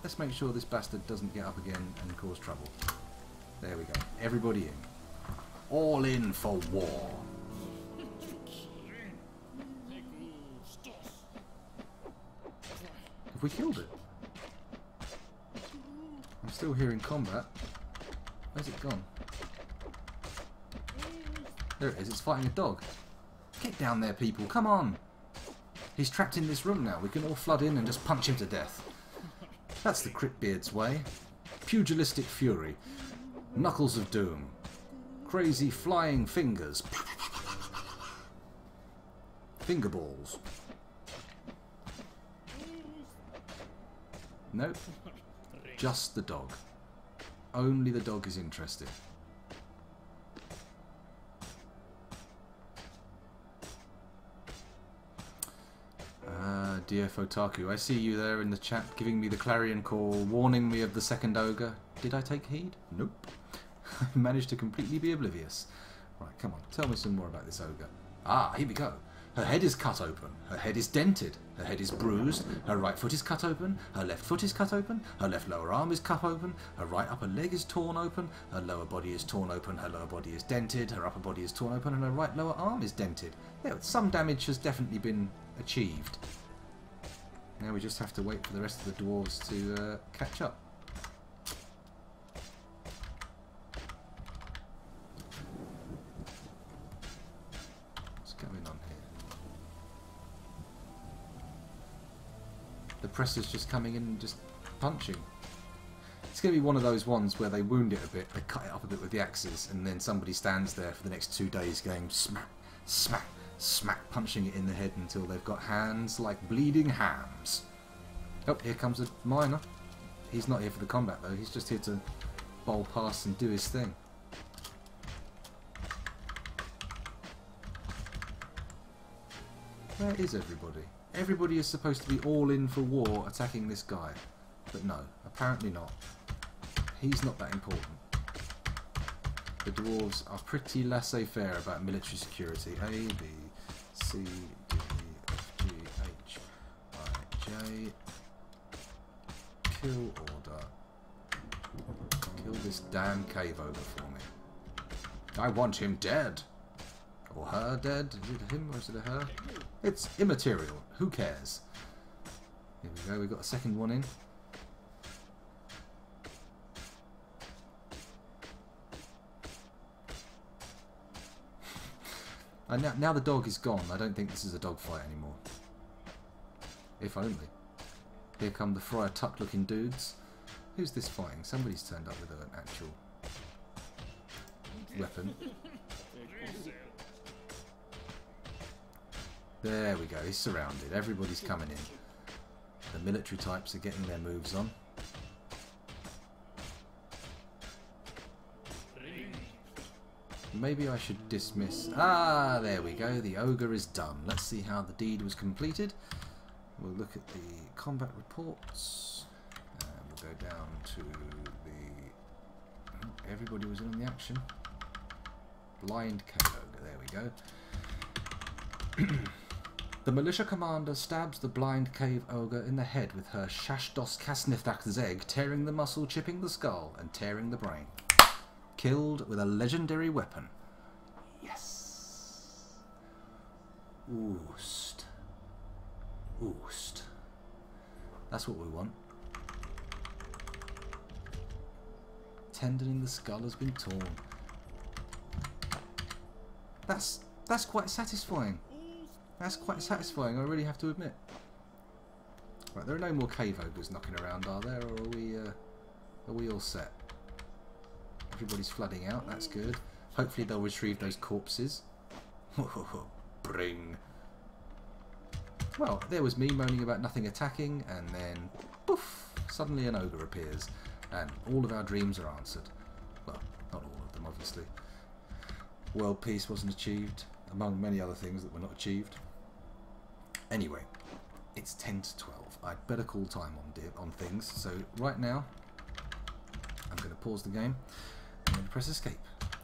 Speaker 1: Let's make sure this bastard doesn't get up again and cause trouble. There we go. Everybody in. All in for war. Have we killed it? I'm still hearing combat. Where's it gone? There it is. It's fighting a dog. Get down there, people. Come on. He's trapped in this room now. We can all flood in and just punch him to death. That's the Cryptbeards way. Pugilistic fury. Knuckles of doom. Crazy flying fingers. Finger balls. Nope. Just the dog. Only the dog is interested. Dear Fotaku, I see you there in the chat giving me the clarion call, warning me of the second ogre. Did I take heed? Nope. I managed to completely be oblivious. Right, come on, tell me some more about this ogre. Ah, here we go. Her head is cut open. Her head is dented. Her head is bruised. Her right foot is cut open. Her left foot is cut open. Her left lower arm is cut open. Her right upper leg is torn open. Her lower body is torn open. Her lower body is dented. Her upper body is torn open. And her right lower arm is dented. Yeah, some damage has definitely been achieved. Now we just have to wait for the rest of the dwarves to catch up. What's going on here? The press is just coming in and just punching. It's going to be one of those ones where they wound it a bit, they cut it up a bit with the axes, and then somebody stands there for the next 2 days going smack, smack, smack, punching it in the head until they've got hands like bleeding hams. Oh, here comes a miner. He's not here for the combat though, he's just here to bowl past and do his thing. Where is everybody? Everybody is supposed to be all in for war attacking this guy. But no, apparently not. He's not that important. The dwarves are pretty laissez-faire about military security. A, B, C, D, F, G, H, I, J. Kill order. Kill this damn cave ogre for me. I want him dead. Or her dead. Is it him or is it a her? It's immaterial. Who cares? Here we go. We've got a second one in. And now the dog is gone, I don't think this is a dog fight anymore. If only. Here come the Friar Tuck looking dudes. Who's this fighting? Somebody's turned up with an actual weapon. There we go, he's surrounded. Everybody's coming in. The military types are getting their moves on. Maybe I should dismiss... Ah, there we go. The ogre is done. Let's see how the deed was completed. We'll look at the combat reports. We'll go down to the... Everybody was in on the action. Blind cave ogre. There we go. The militia commander stabs the blind cave ogre in the head with her Shashdos Kasnithak Zeg, tearing the muscle, chipping the skull, and tearing the brain. Killed with a legendary weapon. Yes. Oost. Oost. That's what we want. Tendon in the skull has been torn. That's quite satisfying. That's quite satisfying, I really have to admit. Right, there are no more cave ogres knocking around, are there? Or are we all set? Everybody's flooding out, that's good. Hopefully they'll retrieve those corpses. Bring. Well, there was me moaning about nothing attacking, and then, poof, suddenly an ogre appears, and all of our dreams are answered. Well, not all of them, obviously. World peace wasn't achieved, among many other things that were not achieved. Anyway, it's 10 to 12. I'd better call time on things, so right now, I'm going to pause the game. I'm going to press escape,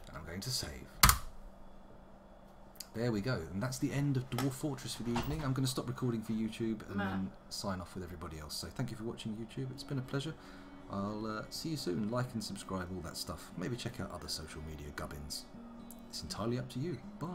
Speaker 1: and I'm going to save. There we go, and that's the end of Dwarf Fortress for the evening. I'm going to stop recording for YouTube and then sign off with everybody else. So thank you for watching YouTube, it's been a pleasure. I'll see you soon. Like and subscribe, all that stuff. Maybe check out other social media gubbins. It's entirely up to you. Bye.